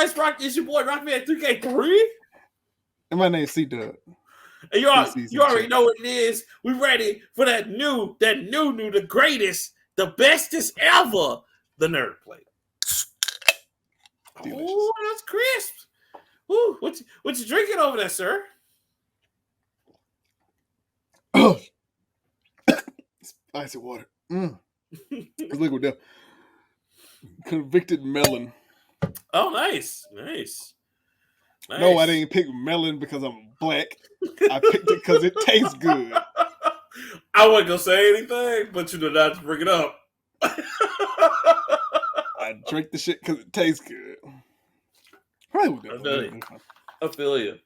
boys? It's your boy Rockman3K3. And my name's CDub. And you already know what it is. We ready for that new, the greatest, the bestest ever, the Nerd Plate. Delicious. Oh, that's crisp. Ooh, what you drinking over there, sir? Oh, icy water. It's liquid death. Convicted melon. Oh, nice. No, I didn't pick melon because I'm black. I picked it because it tastes good. I wasn't gonna say anything, but you know not to bring it up. I drink the shit because it tastes good. I feel you.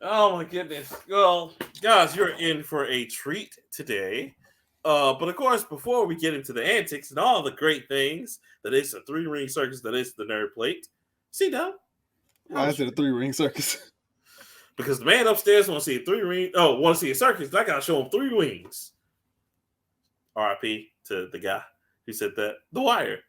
Oh my goodness. Well, guys, you're in for a treat today. But of course, before we get into the antics and all the great things that is a 3-ring circus, that is the Nerd Plate. CDub. Why is it a 3-ring circus? Because the man upstairs want to see a 3-ring. Oh, want to see a circus. I gotta show him 3 wings. R.I.P. to the guy who said that. The Wire.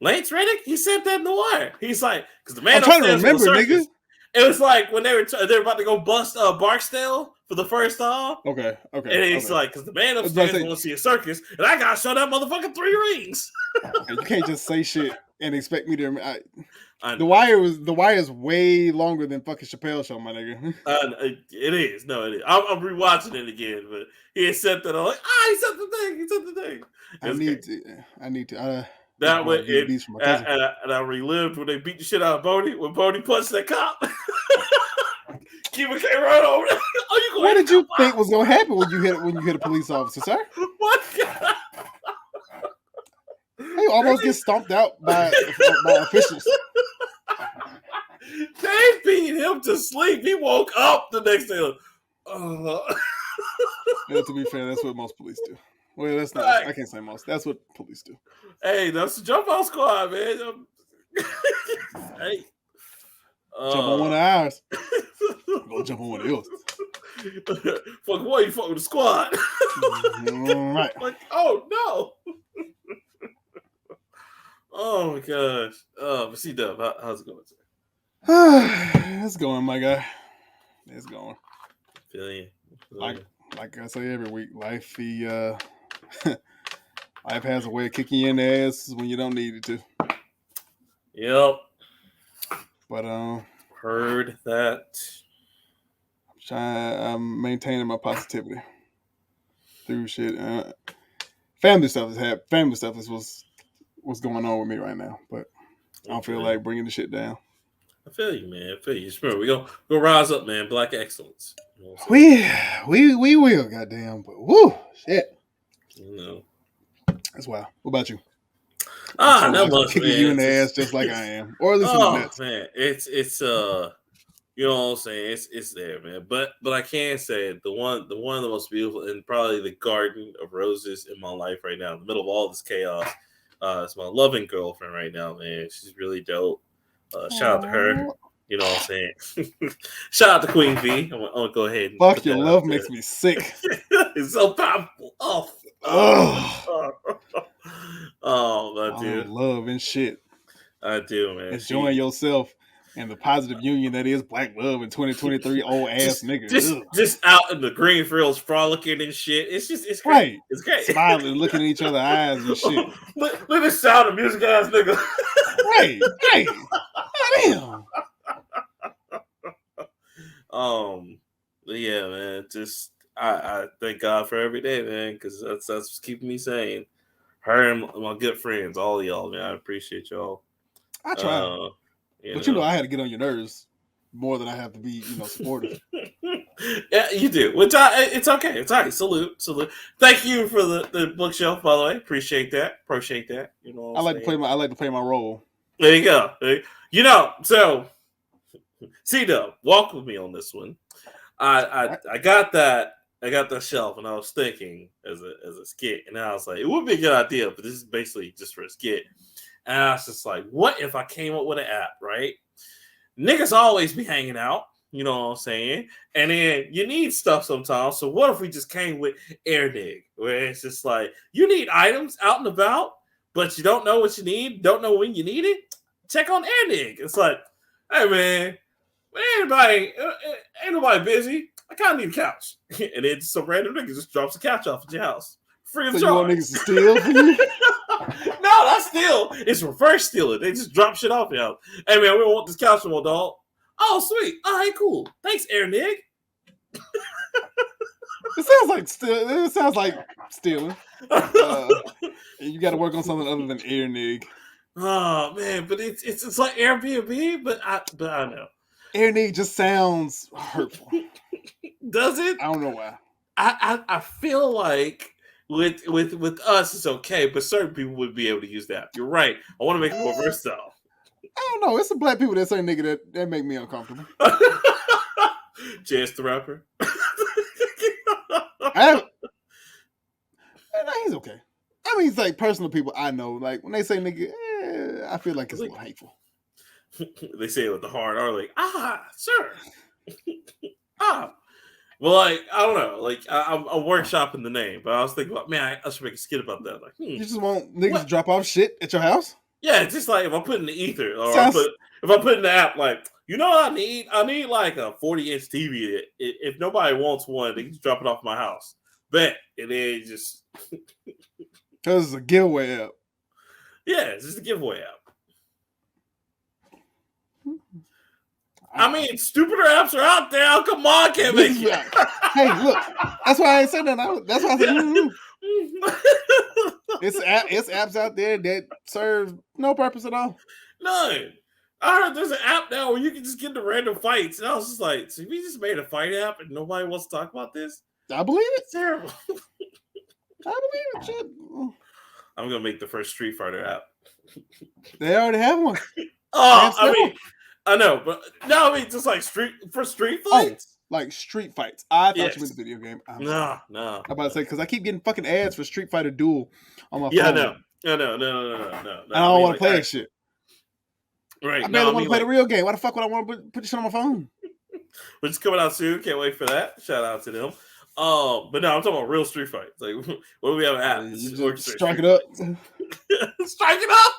Lance Reddick. He said that in The Wire. He's like, because the man I'm trying to upstairs remember, circus, nigga. it was like when they were about to go bust Barksdale for the first time. Okay. And he's like, because the man upstairs want to see a circus, and I gotta show that motherfucker 3 rings. You can't just say shit and expect me to. The Wire is way longer than fucking Chappelle Show, my nigga. It is. No, it is. I'm rewatching it again, but he had said that. I'm like, he said the thing. I need to. That way, and I relived when they beat the shit out of Bodie, when Bodie punched that cop. Cuba came right over there. What did you think was gonna happen when you hit a police officer, sir? What? He almost gets stomped out by officials. They beat him to sleep. He woke up the next day. Like, Yeah, to be fair, that's what most police do. Well, that's not. I can't say most. That's what police do. Hey, that's the jump out squad, man. Hey, jump on one of ours. Go jump on one of yours. Fuck boy, you fuck with the squad. Right. Like, oh no. Oh my gosh. But CDub, how's it going today? It's going, my guy. It's going. Feel you. Like I say every week, life has a way of kicking you in the ass when you don't need it to. Yep. But heard that. I'm maintaining my positivity through shit. Family stuff is what's going on with me right now, but I don't feel like bringing the shit down. I feel you, man. I feel you. Remember, we go rise up, man. Black excellence. You know we will, goddamn. But woo, shit. You know, that's wild. What about you? Not much, kicking you in the ass just like I am, or at least in the nuts. Man, it's you know what I'm saying? It's there, man. But I can say the one of the most beautiful and probably the garden of roses in my life right now, in the middle of all this chaos. It's my loving girlfriend right now, man. She's really dope. Shout out to her. You know what I'm saying? Shout out to Queen V. I'm gonna go ahead and fuck your love makes me sick. It's so powerful. I do. Love and shit. I do, man. Enjoying yourself and the positive union that is black love in 2023. Old ass niggas. Just out in the green fields frolicking and shit. It's great. Right. It's great. Smiling, looking at each other's eyes and shit. Look at this sound of music ass nigga. Right. Damn. Yeah, man. Just I thank God for every day, man, because that's what's keeping me sane. Her and my good friends, all of y'all, man. I appreciate y'all. I try. But you know, I had to get on your nerves more than I have to be, supportive. Yeah, you do. Which it's okay. It's all right. Salute. Thank you for the bookshelf, by the way. Appreciate that. You know, I like to play my role. There you go. So CDub, walk with me on this one. I got that shelf, and I was thinking as a skit, and I was like, it would be a good idea, but this is basically just for a skit. And I was just like, what if I came up with an app, right? Niggas always be hanging out, you know what I'm saying? And then you need stuff sometimes. So what if we just came with AirDig, where it's just like, you need items out and about, but you don't know what you need, don't know when you need it? check on Air Nig. It's like, hey man, ain't nobody busy. I kind of need a couch. And then some random nigga just drops a couch off at your house. Free of So charge. you want niggas to steal for you? No, not steal. It's reverse stealing. They just drop shit off your house. Hey man, we don't want this couch no more, dog. Oh, sweet. All right, cool. Thanks, Air Nig. It sounds like stealing. You got to work on something other than Air Nig. Oh man, but it's like Airbnb, but I know. Air Nig just sounds hurtful. Does it? I don't know why. I feel like with us it's okay, but certain people would be able to use that. You're right. I want to make it more versatile. I don't know. It's some black people that say nigga that make me uncomfortable. Chance the Rapper. He's okay. I mean, it's like personal people I know. Like when they say nigga, I feel like it's a little hateful. They say it with the hard R, like sure. Well, like I don't know. Like I'm workshopping the name, but I was thinking about man, I should make a skit about that. Like, you just want niggas to drop off shit at your house? Yeah, it's just like if I put in the ether, or if I put in the app, like you know what I need? I need like a 40-inch TV. If nobody wants one, they can just drop it off my house. Bet, and then just because it's a giveaway app. Yeah, it's just a giveaway app. I mean, stupider apps are out there. Come on, I can't make it. Hey, look, that's why I ain't said that. That's why I said It's apps out there that serve no purpose at all. None. I heard there's an app now where you can just get into random fights, and I was just like, so we just made a fight app and nobody wants to talk about this? I believe it. It's terrible. I believe it. Shit. I'm gonna make the first Street Fighter app. They already have one. I mean, I know, but no, I mean just like street fights. Like street fights. I thought you meant the video game. No. I'm about to say because I keep getting fucking ads for Street Fighter Duel on my phone. Yeah, no. I don't want to play that shit. Right. I barely want to play the real game. Why the fuck would I want to put this shit on my phone? Which is coming out soon. Can't wait for that. Shout out to them. But no, I'm talking about real street fights. Like, what do we have at? Strike it up. Strike it up.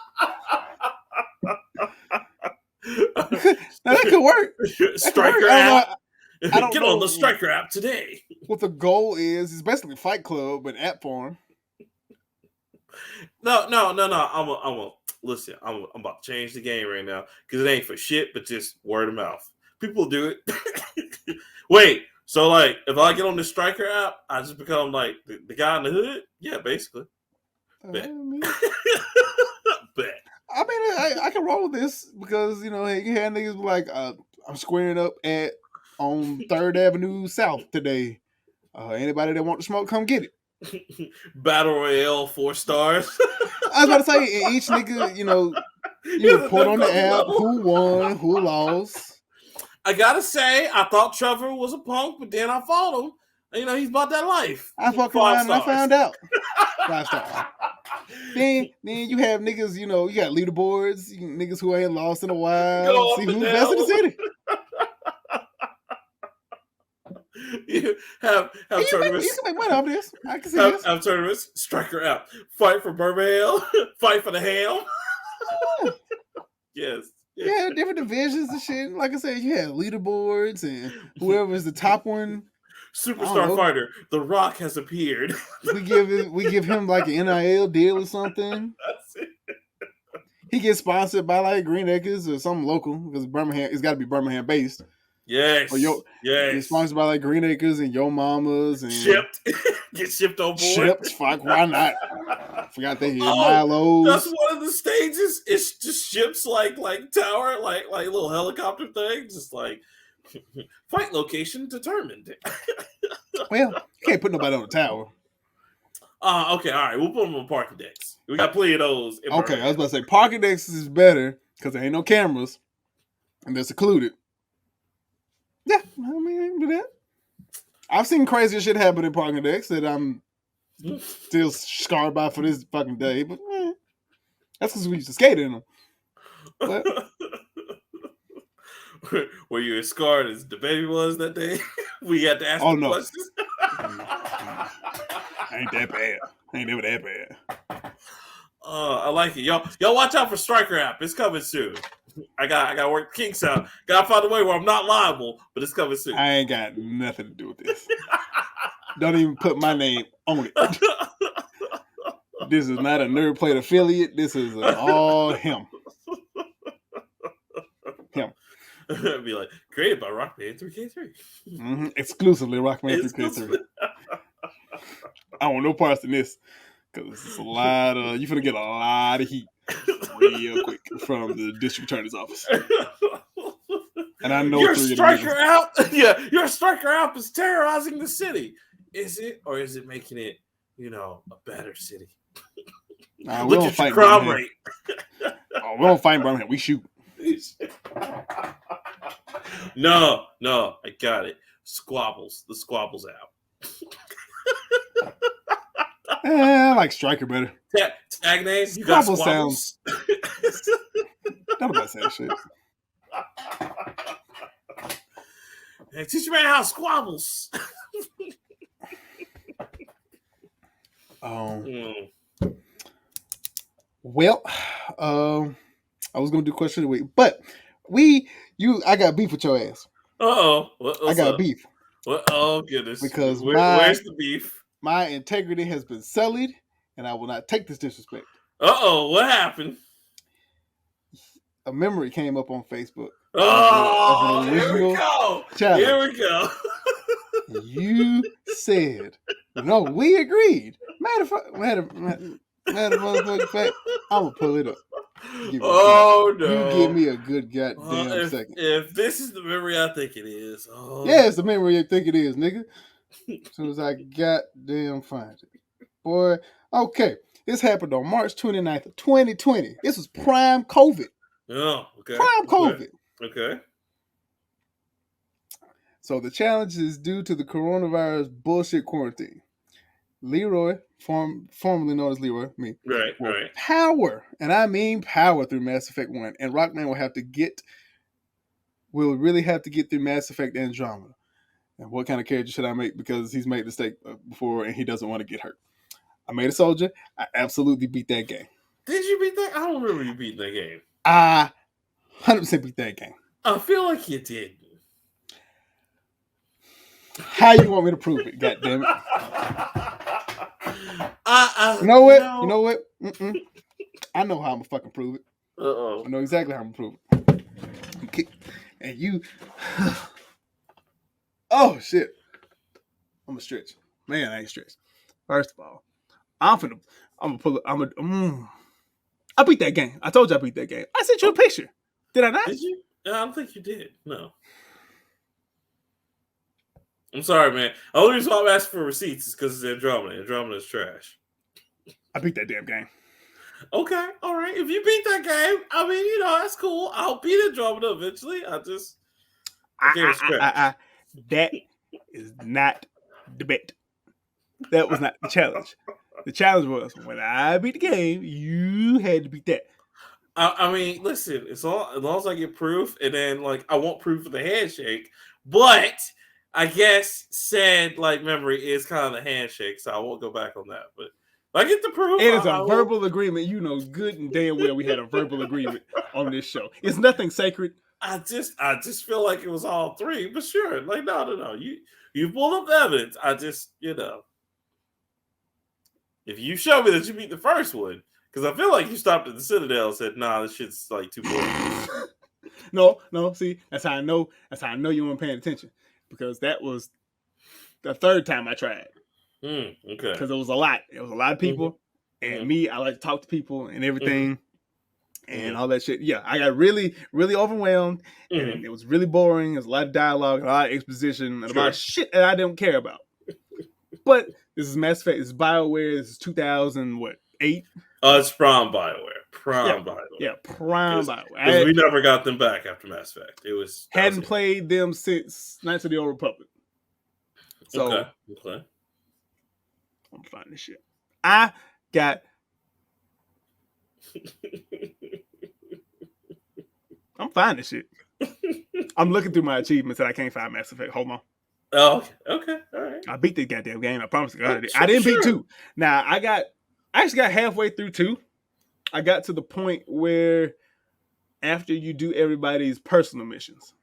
Now that could work. Striker app. Get on the Striker app today. What the goal is basically Fight Club, but app form. No. I'm about to change the game right now because it ain't for shit, but just word of mouth. People do it. Wait, so like if I get on the Striker app, I just become like the guy in the hood? Yeah, basically. Bet. Bet. I mean, I can roll with this because you had niggas like I'm squaring up on 3rd Avenue South today. Anybody that want to smoke, come get it. Battle Royale 4 stars. I was about to say, each nigga, you report on the app who won, who lost. I gotta say, I thought Trevor was a punk, but then I followed him. He's about that life. I fucked around and I found out. 5 stars. Then you have niggas, you got leaderboards, niggas who ain't lost in a while. See who's best in the city. You have tournaments. You can make money off this. I can see this. Have tournaments. Striker app. Fight for Birmingham. Fight for the ham. Yes. Yeah, different divisions and shit. Like I said, you had leaderboards and whoever's the top one. Superstar fighter. The Rock has appeared. We give him like an NIL deal or something. That's it. He gets sponsored by like Green Acres or something local because Birmingham. It's got to be Birmingham based. Yes. Get sponsored by like Green Acres and Yo Mamas and shipped. Get shipped on board. Shipped. Fuck, why not? Forgot they had Milo's. That's one of the stages. It's just ships like tower, like little helicopter thing. Just like fight location determined. Well, you can't put nobody on the tower. Okay, all right. We'll put them on parking decks. We got plenty of those. Okay, I was about to say parking decks is better because there ain't no cameras and they're secluded. Yeah, I mean, do that. I've seen crazier shit happen in parking decks that I'm still scarred by for this fucking day, but that's because we used to skate in them. But were you as scarred as the baby was that day? We had to ask questions. Ain't that bad. Ain't never that bad. I like it. Y'all watch out for Striker app. It's coming soon. I got work the kinks out. Gotta find a way where I'm not liable, but it's coming soon. I ain't got nothing to do with this. Don't even put my name on it. This is not a Nerd Plate affiliate. This is all him. Him. Be like, created by Rockman3K3. Mm-hmm. Exclusively Rockman3K3. I want no parts in this. Because it's a lot of, you're going to get a lot of heat real quick from the district attorney's office. And I know your Striker app, your Striker app is terrorizing the city. Is it, or is it making it, a better city? We don't fight crime rate. We don't fight Birmingham. We shoot. No, I got it. Squabbles, the Squabbles app. I like Striker better. Tag name? You got Squabbles? Sounds. Not about that shit. Hey, teach me how Squabbles. Well, I was gonna do question of the week, but I got beef with your ass. I got beef. Oh goodness! Because where's the beef? My integrity has been sullied, and I will not take this disrespect. What happened? A memory came up on Facebook. Here we go. Challenge. Here we go. You said, no, we agreed. Matter of fact, I'm going to pull it up. No. You give me a good goddamn second. If this is the memory I think it is. Yeah, it's the memory I think it is, nigga. As soon as I goddamn find it. Boy, okay. This happened on March 29th of 2020. This was prime COVID. Oh, okay. Prime COVID. Okay. So the challenge is due to the coronavirus bullshit quarantine. Leroy, formerly known as Leroy, me, right. Power, and I mean power through Mass Effect 1. And Rockman will really have to get through Mass Effect Andromeda. And what kind of character should I make? Because he's made the mistake before and he doesn't want to get hurt. I made a soldier. I absolutely beat that game. Did you beat that? I don't remember you beating that game. I 100% beat that game. I feel like you did. How you want me to prove it? God damn it! You know what? Mm-mm. I know how I'm gonna fucking prove it. I know exactly how I'm gonna prove it. Okay. And you, oh shit! I'm gonna stretch. Man, I ain't stretched. First of all, I'm gonna pull it. I beat that game. I told you I beat that game. I sent you a picture. Did I not? Did you? I don't think you did. No. I'm sorry, man. The only reason why I'm asking for receipts is because it's Andromeda. Andromeda is trash. I beat that damn game. Okay, all right. If you beat that game, I mean, that's cool. I'll beat Andromeda eventually. That is not the bet. That was not the challenge. The challenge was when I beat the game, you had to beat that. I mean, listen, as long as I get proof, and then I want proof of the handshake, but I guess said memory is kind of the handshake, so I won't go back on that. But if I get the proof, it is a verbal agreement. You know good and damn well we had a verbal agreement on this show. It's nothing sacred. I just feel like it was all three, but sure, no. You pulled up the evidence. I just if you show me that you beat the first one, because I feel like you stopped at the Citadel and said, "Nah, this shit's too boring." No. See, that's how I know. That's how I know you weren't paying attention. Because that was the third time I tried. Okay. Because it was a lot. It was a lot of people. Mm-hmm. And me, I like to talk to people and everything. Mm-hmm. And all that shit. Yeah, I got really, really overwhelmed. Mm-hmm. And it was really boring. There's a lot of dialogue, a lot of exposition, and a lot of shit that I didn't care about. But this is Mass Effect. This is BioWare. This is 2008? It's Prime BioWare. BioWare. Yeah, Prime BioWare. Because we never got them back after Mass Effect. Hadn't played them since Knights of the Old Republic. So, okay. I'm finding this shit. I got. I'm finding this shit. I'm looking through my achievements and I can't find Mass Effect. Hold on. Oh, okay. All right. I beat this goddamn game. I promise you. I didn't beat 2. Now, I actually got halfway through 2. I got to the point where after you do everybody's personal missions.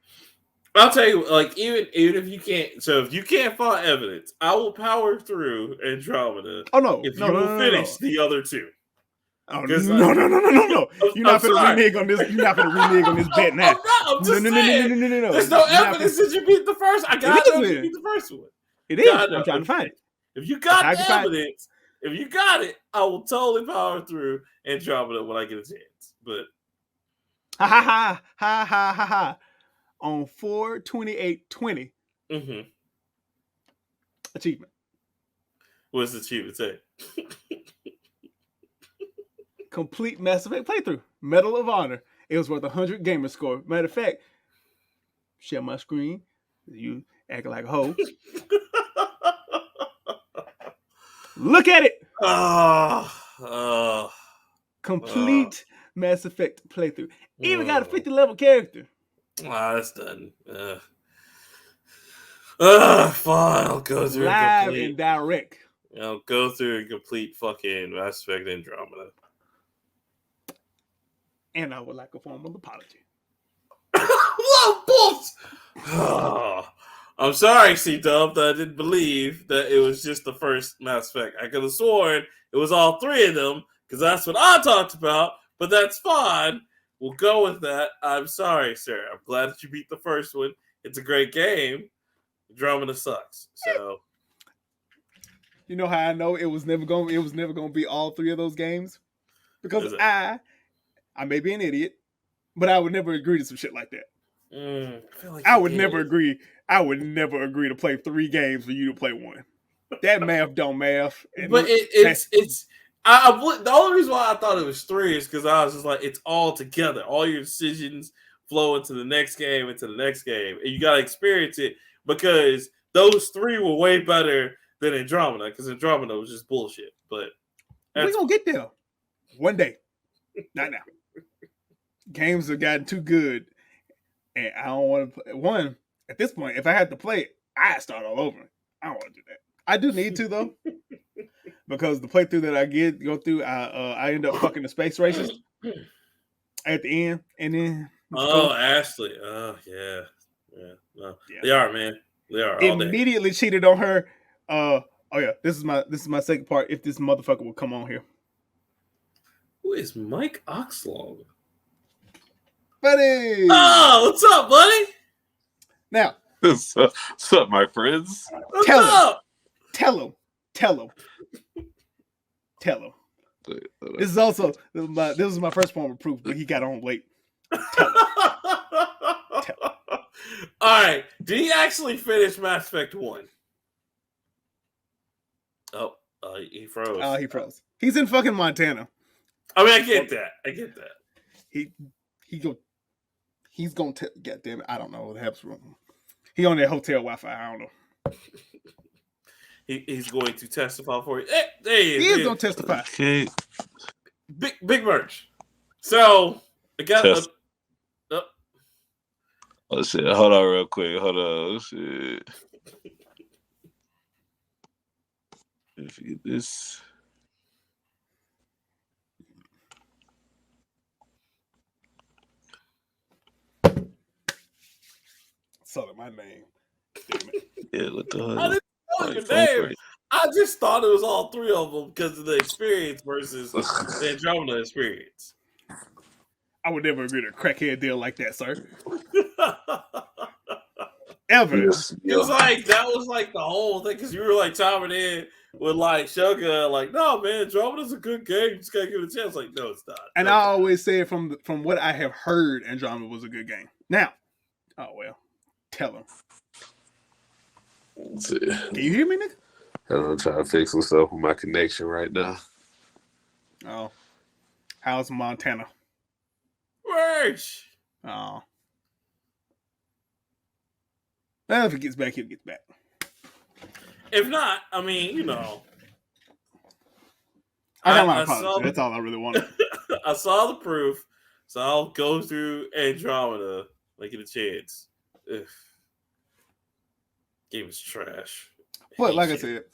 I'll tell you, like, even if you can't, so if you can't find evidence, I will power through Andromeda. Oh no! If No, you no, will no, finish no. the other two. Oh no! You're not gonna renege on this. You're not gonna renege on this bet now. I'm just saying. No. There's no evidence that you beat the first. I gotta know if you beat the first one. It is. I'm trying to find it. If you got the evidence, if you got it, I will totally power through Andromeda when I get a chance. But ha. On 4/28/20. Achievement. What's the achievement say? Complete Mass Effect playthrough. Medal of Honor. It was worth 100 gamer score. Matter of fact, share my screen. You act like a hoe. Look at it. Complete Mass Effect playthrough. Even got a 50 level character. That's done. Fine. I'll go through live and direct. I'll go through a complete fucking Mass Effect Andromeda. And I would like a formal apology. I'm sorry, CDub, that I didn't believe that it was just the first Mass Effect. I could have sworn it was all three of them, because that's what I talked about, but that's fine. We'll go with that. I'm sorry, sir. I'm glad that you beat the first one. It's a great game. Andromeda sucks. So you know how I know it was never gonna be all three of those games? Because I may be an idiot, but I would never agree to some shit like that. I would never agree to play 3 games for you to play 1. That math don't math. But it's the only reason why I thought it was 3 is because I was just like, it's all together. All your decisions flow into the next game, and you gotta experience it, because those 3 were way better than Andromeda, because Andromeda was just bullshit. But we're gonna get there one day. Not now. Games have gotten too good, and I don't want to play one. At this point, if I had to play it, I'd start all over. I don't want to do that. I do need to, though, because the playthrough that I go through, I end up fucking the space races at the end, and then Ashley, yeah, no, yeah. They are, man, they are. Immediately cheated on her. This is my second part. If this motherfucker will come on here. Who is Mike Oxlong? Buddy! Oh, what's up, buddy? Now, what's up, my friends? Tell him. This is my first form of proof, but he got on late. Tell him. All right. Did he actually finish Mass Effect 1? He froze. He froze. He's in fucking Montana. I mean, I get that. He's gonna God damn it, I don't know what happens with him. He on that hotel Wi-Fi. I don't know. He's going to testify for you. He is gonna testify. Okay. Big merch. So I got. Oh shit! Hold on, real quick. Hold on. Shit. Let me forget this. Saw my name. Damn it. Yeah, what the hell? I didn't know your name. Right. I just thought it was all 3 of them because of the experience versus the Andromeda experience. I would never agree to a crackhead deal like that, sir. Ever. Yes. It was like that was like the whole thing, because you were like chiming in with like Sugar, like, no man, Andromeda's a good game. You just gotta give it a chance. Like, no, it's not. And I always say from what I have heard, Andromeda was a good game. Now, tell him. Can you hear me, nigga? I'm trying to fix some stuff with my connection right now. Oh, how's Montana? Merch. Oh. Well, if he gets back, he'll get back. If not, I mean, you know. I got my apology. That's all I really wanted. I saw the proof, so I'll go through Andromeda, like, get a chance. Ugh. Game is trash. But like I said,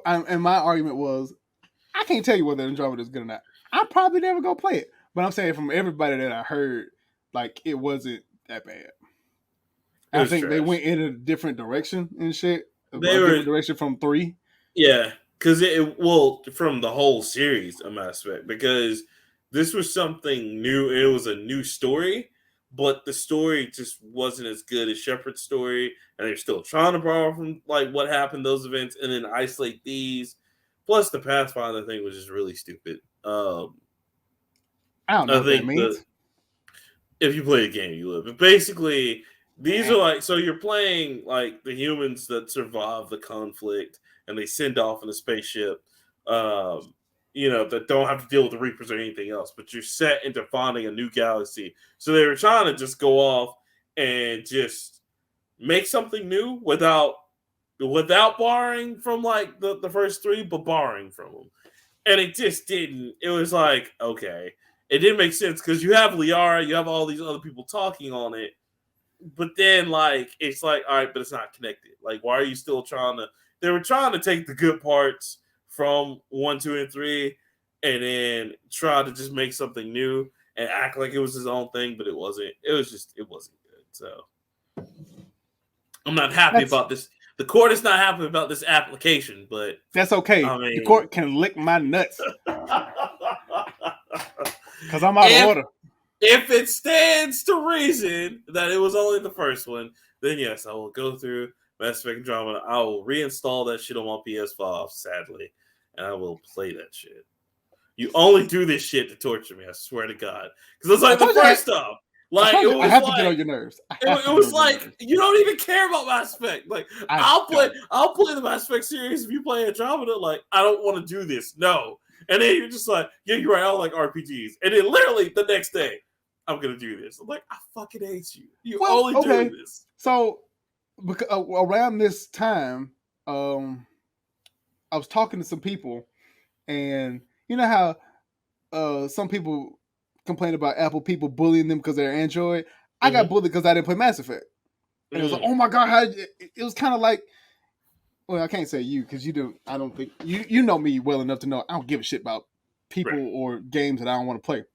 and my argument was, I can't tell you whether Andromeda is good or not. I probably never go play it. But I'm saying from everybody that I heard, like it wasn't that bad. It I was think they trash. went in a different direction and shit. A They were different direction from 3. Yeah, because well from the whole series of Mass Effect, because this was something new. It was a new story, but the story just wasn't as good as Shepard's story, and they're still trying to borrow from like what happened those events, and then isolate these. Plus, the Pathfinder thing was just really stupid. I don't know I what that think means. if you play the game, you live. But basically, these are like, so you're playing like the humans that survive the conflict and they send off in a spaceship, that don't have to deal with the Reapers or anything else, but you're set into finding a new galaxy. So they were trying to just go off and just make something new without borrowing from like the first 3, but borrowing from them. And it just didn't. It was like, okay. It didn't make sense because you have Liara, you have all these other people talking on it, but then like it's like, all right, but it's not connected. Like, why are you still trying to? They were trying to take the good parts from 1, 2, and 3, and then try to just make something new and act like it was his own thing, but it wasn't. It wasn't good. So I'm not happy about this. The court is not happy about this application, but that's okay. I mean, the court can lick my nuts. Because I'm out of order. If it stands to reason that it was only the first one, then yes, I will go through Mass Effect Andromeda. I will reinstall that shit on my PS5, sadly, and I will play that shit. You only do this shit to torture me, I swear to God. Because it's like the first stuff. Like it was I have like, to get on your nerves. It was like you don't even care about Mass Effect. Like I'll play the Mass Effect series if you play Andromeda. Like I don't want to do this. No. And then you're just like, yeah, you're right. I don't like RPGs. And then literally the next day, I'm gonna do this. I'm like, I fucking hate you. You only do this. So around this time, I was talking to some people, and you know how some people complain about Apple people bullying them because they're Android. I got bullied because I didn't play Mass Effect, and it was like, oh my god, it was kind of like. Well, I can't say you because you do. I don't think you know me well enough to know I don't give a shit about people or games that I don't want to play.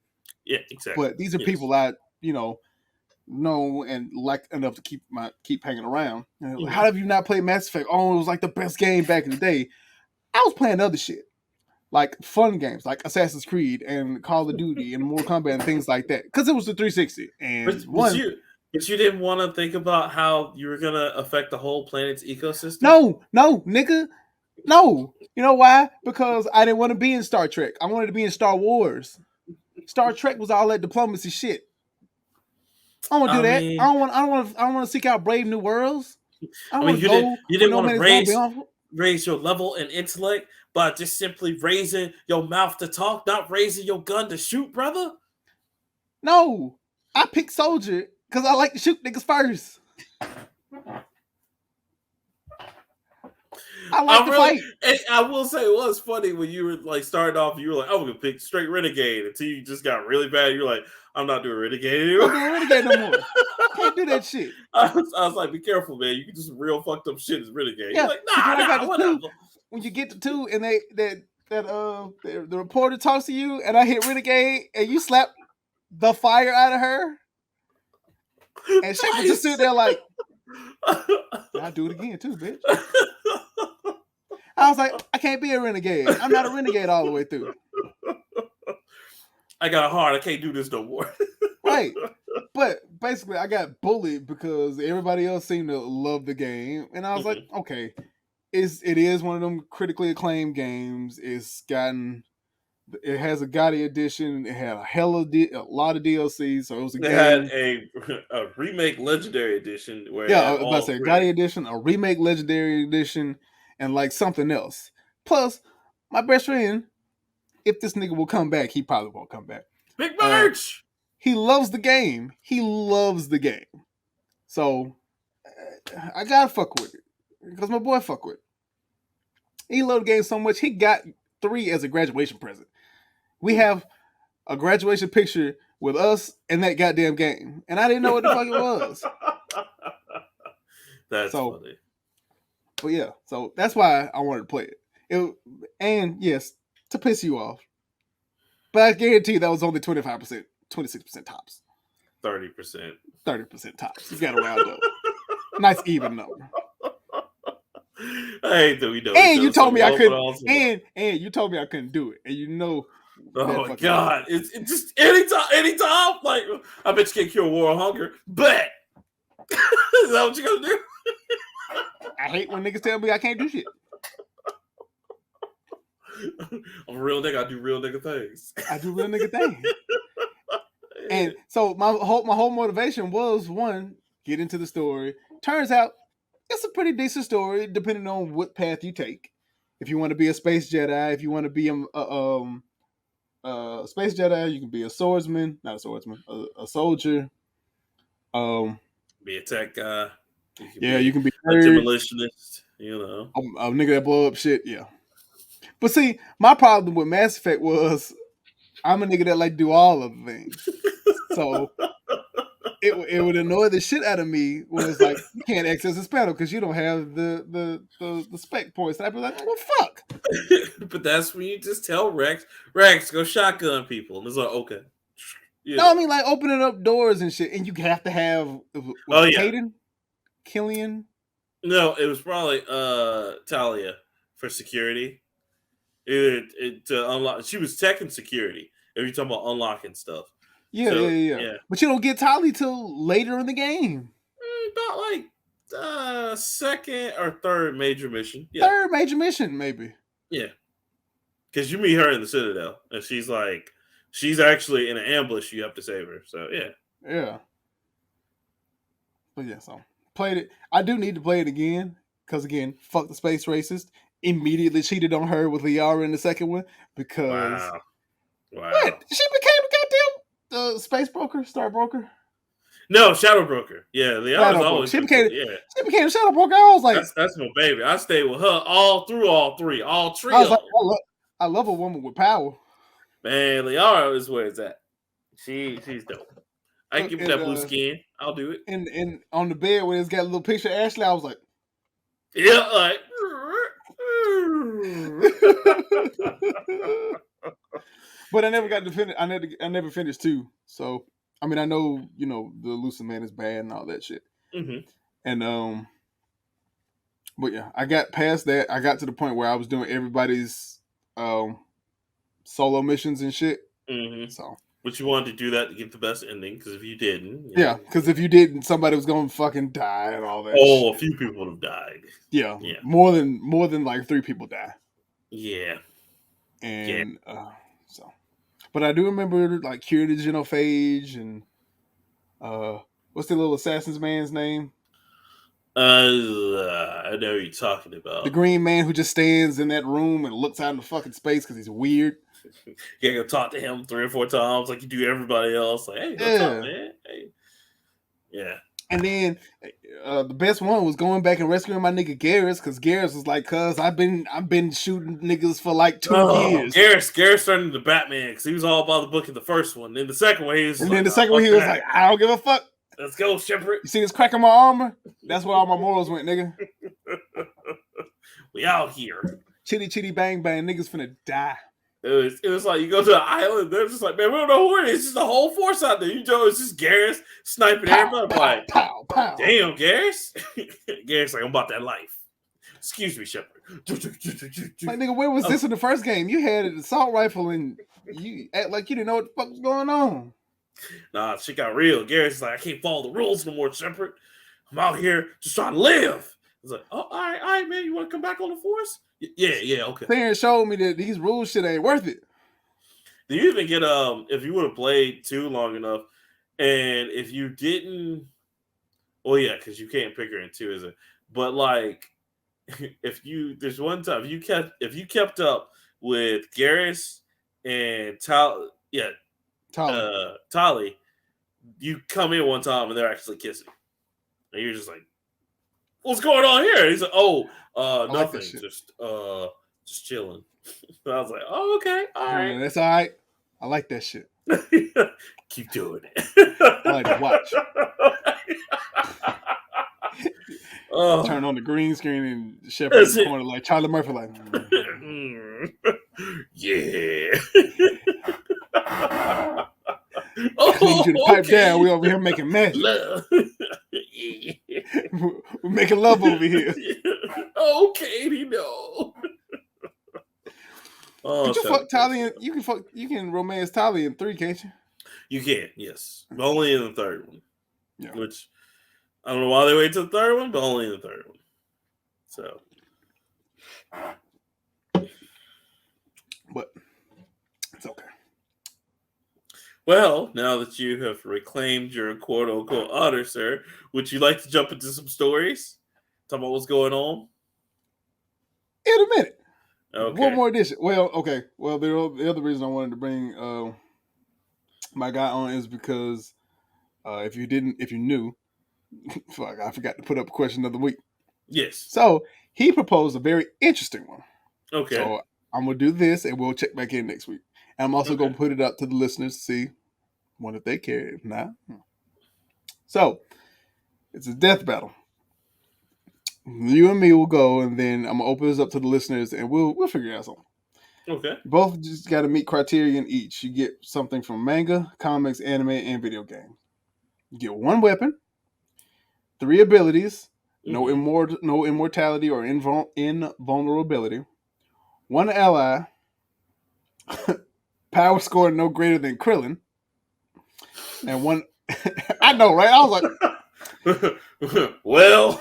Yeah, exactly. But these are people I know and like enough to keep hanging around. How have you not played Mass Effect? Oh, it was like the best game back in the day. I was playing other shit, like fun games like Assassin's Creed and Call of Duty and Mortal Kombat and things like that, because it was the 360. And But you didn't want to think about how you were going to affect the whole planet's ecosystem? No, nigga. No. You know why? Because I didn't want to be in Star Trek. I wanted to be in Star Wars. Star Trek was all that diplomacy shit. I don't want to do that. I don't want to seek out brave new worlds. You didn't want to raise your level and intellect by just simply raising your mouth to talk, not raising your gun to shoot, brother? No. I picked soldier because I like to shoot niggas first. I like to fight. I will say it was funny when you were like starting off, you were like, I'm gonna pick straight renegade until you just got really bad. You're like, I'm not doing renegade anymore. I'm doing renegade no more. Can't do that shit. I was like, be careful, man. You can just real fucked up shit as renegade. Yeah, you're like, whatever. When you get to 2 and the reporter talks to you and I hit renegade and you slap the fire out of her. And she was just sitting there like, I'll do it again too, bitch. I was like, I can't be a renegade. I'm not a renegade all the way through. I got a heart. I can't do this no more. Right. But basically, I got bullied because everybody else seemed to love the game. And I was like, okay, it is one of them critically acclaimed games. It has a Gotti edition. It had a lot of DLC. So it was a game. Had a remake legendary edition. I was about to say Gotti edition, a remake legendary edition, and like something else. Plus, my best friend, if this nigga will come back, he probably won't come back. Big merch! He loves the game. So, I gotta fuck with it. Because my boy fuck with it. He loved the game so much, he got 3 as a graduation present. We have a graduation picture with us and that goddamn game. And I didn't know what the fuck it was. That's funny. But yeah, so that's why I wanted to play it. And yes, to piss you off, But I guarantee you that was only 25%, 26% tops. 30%. 30% tops. You got to round up. Nice even number. I hate that we know. And you told me I couldn't. And you told me I couldn't do it. And you know. Oh my god! It's just anytime. Like, I bet you can't cure war of hunger. But is that what you gonna do? I hate when niggas tell me I can't do shit. I'm a real nigga. I do real nigga things. I do real nigga things. And so my whole motivation was, one, get into the story. Turns out it's a pretty decent story, depending on what path you take. If you want to be a space Jedi, if you want to be a space Jedi, you can be a swordsman, not a swordsman, a soldier. Be a tech guy. You can be a demolitionist. You know, a nigga that blow up shit. Yeah. But see, my problem with Mass Effect was I'm a nigga that like do all of the things. So it would annoy the shit out of me when it's like you can't access this panel because you don't have the spec points. And I'd be like, well, fuck. But that's when you just tell Rex, go shotgun people. And it's like, okay. Yeah. No, I mean like opening up doors and shit, and you have to have Kaden, Killian. No, it was probably Talia for security. To unlock. She was tech and security. If you're talking about unlocking stuff. Yeah. But you don't get Talia till later in the game. About like second or third major mission. Yeah. Third major mission, maybe. Yeah. Because you meet her in the Citadel, and she's actually in an ambush. You have to save her. So yeah. Yeah. But yeah, so played it. I do need to play it again because again, fuck the space racist. Immediately cheated on her with Liara in the second one because what? She became a goddamn space broker, star broker. No, shadow broker. Yeah, Liara's always she became a shadow broker. I was like, that's my baby. I stayed with her all three. I was like, I love a woman with power. Man, Liara is where it's at. She's dope. I can give her that blue skin. I'll do it. And on the bed when it's got a little picture of Ashley, I was like, yeah, like. But I never got to finish. I never finished 2. So I mean, I know the Lucid Man is bad and all that shit. Mm-hmm. And but yeah, I got past that. I got to the point where I was doing everybody's solo missions and shit. Mm-hmm. So, but you wanted to do that to get the best ending because if you didn't, because if you didn't, somebody was gonna fucking die and all that. Oh, shit. A few people would have died. Yeah, more than like 3 people die. Yeah, and so, but I do remember like Cure the Genophage and what's the little assassin's man's name? I know who you're talking about. The green man who just stands in that room and looks out into fucking space because he's weird. You gotta talk to him 3 or 4 times like you do everybody else. Like, hey, what's up, man? Hey. Yeah. And then the best one was going back and rescuing my nigga Garrus because Garrus was like, "Cuz I've been shooting niggas for like 2 years." Garrus turned into Batman because he was all about the book in the first one. Then the second one, he was like, "I don't give a fuck. Let's go, Shepard. You see this crack in my armor? That's where all my morals went, nigga. We out here. Chitty chitty bang bang, niggas finna die." It was like you go to an island, they're just like, man, we don't know who it is. It's just a whole force out there. You know, it's just Garrus sniping everybody. Like, damn, Garrus. Garrus like, I'm about that life. Excuse me, Shepard. Like, nigga, where was this in the first game? You had an assault rifle and you act like you didn't know what the fuck was going on. Nah, shit got real. Garrus is like, I can't follow the rules no more, Shepard. I'm out here just trying to live. It's like, oh, all right, man. You want to come back on the force? Yeah, okay. Clarence showed me that these rules shit ain't worth it. Do you even get if you would have played 2 long enough, and if you didn't, well, yeah, because you can't pick her in 2, is it? But like, there's one time if you kept up with Garrus and Tali, you come in one time and they're actually kissing, and you're just like, what's going on here? He's like, nothing, like just chilling. And I was like, oh, okay, all right. That's all right. I like that shit. Keep doing it. I like to watch. Turn on the green screen and Shepard in the corner like Charlie Murphy, like, yeah. need to pipe down. We over here making magic. Love. We're making love over here. Oh, Katie, no. Could you fuck Tali? You can romance Tali in 3, can't you? You can, yes, but only in the third one. Yeah. Which I don't know why they wait till the third one, but only in the third one. So, but it's okay. Well, now that you have reclaimed your quote unquote honor, sir, would you like to jump into some stories? Talk about what's going on? In a minute. Okay. One more edition. Well, okay. Well, the other reason I wanted to bring my guy on is because if you knew, fuck, I forgot to put up question of the week. Yes. So he proposed a very interesting one. Okay. So I'm gonna do this, and we'll check back in next week. And I'm also gonna put it up to the listeners to see if they care. If not, so it's a death battle. You and me will go, and then I'm gonna open this up to the listeners, and we'll figure out something. Okay. Both just got to meet criterion each. You get something from manga, comics, anime, and video games. You get 1 weapon, 3 abilities, no immortality or invulnerability, 1 ally, power score no greater than Krillin, and 1. I know, right? I was like, well,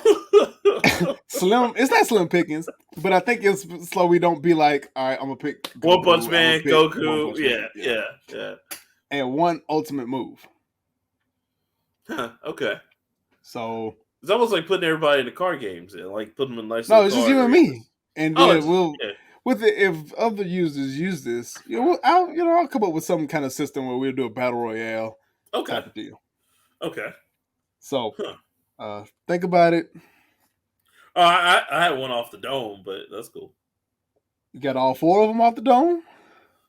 slim. It's not slim pickings, but I think it's so we don't be like, all right, I'm gonna pick One Punch Man, Goku. Yeah. And 1 ultimate move. Huh, okay. So it's almost like putting everybody in the car games and like putting them in nice. No, it's just you and me. And then with it, if other users use this, I'll come up with some kind of system where we'll do a battle royale type of deal. Okay. So, think about it. I had 1 off the dome, but that's cool. You got all 4 of them off the dome?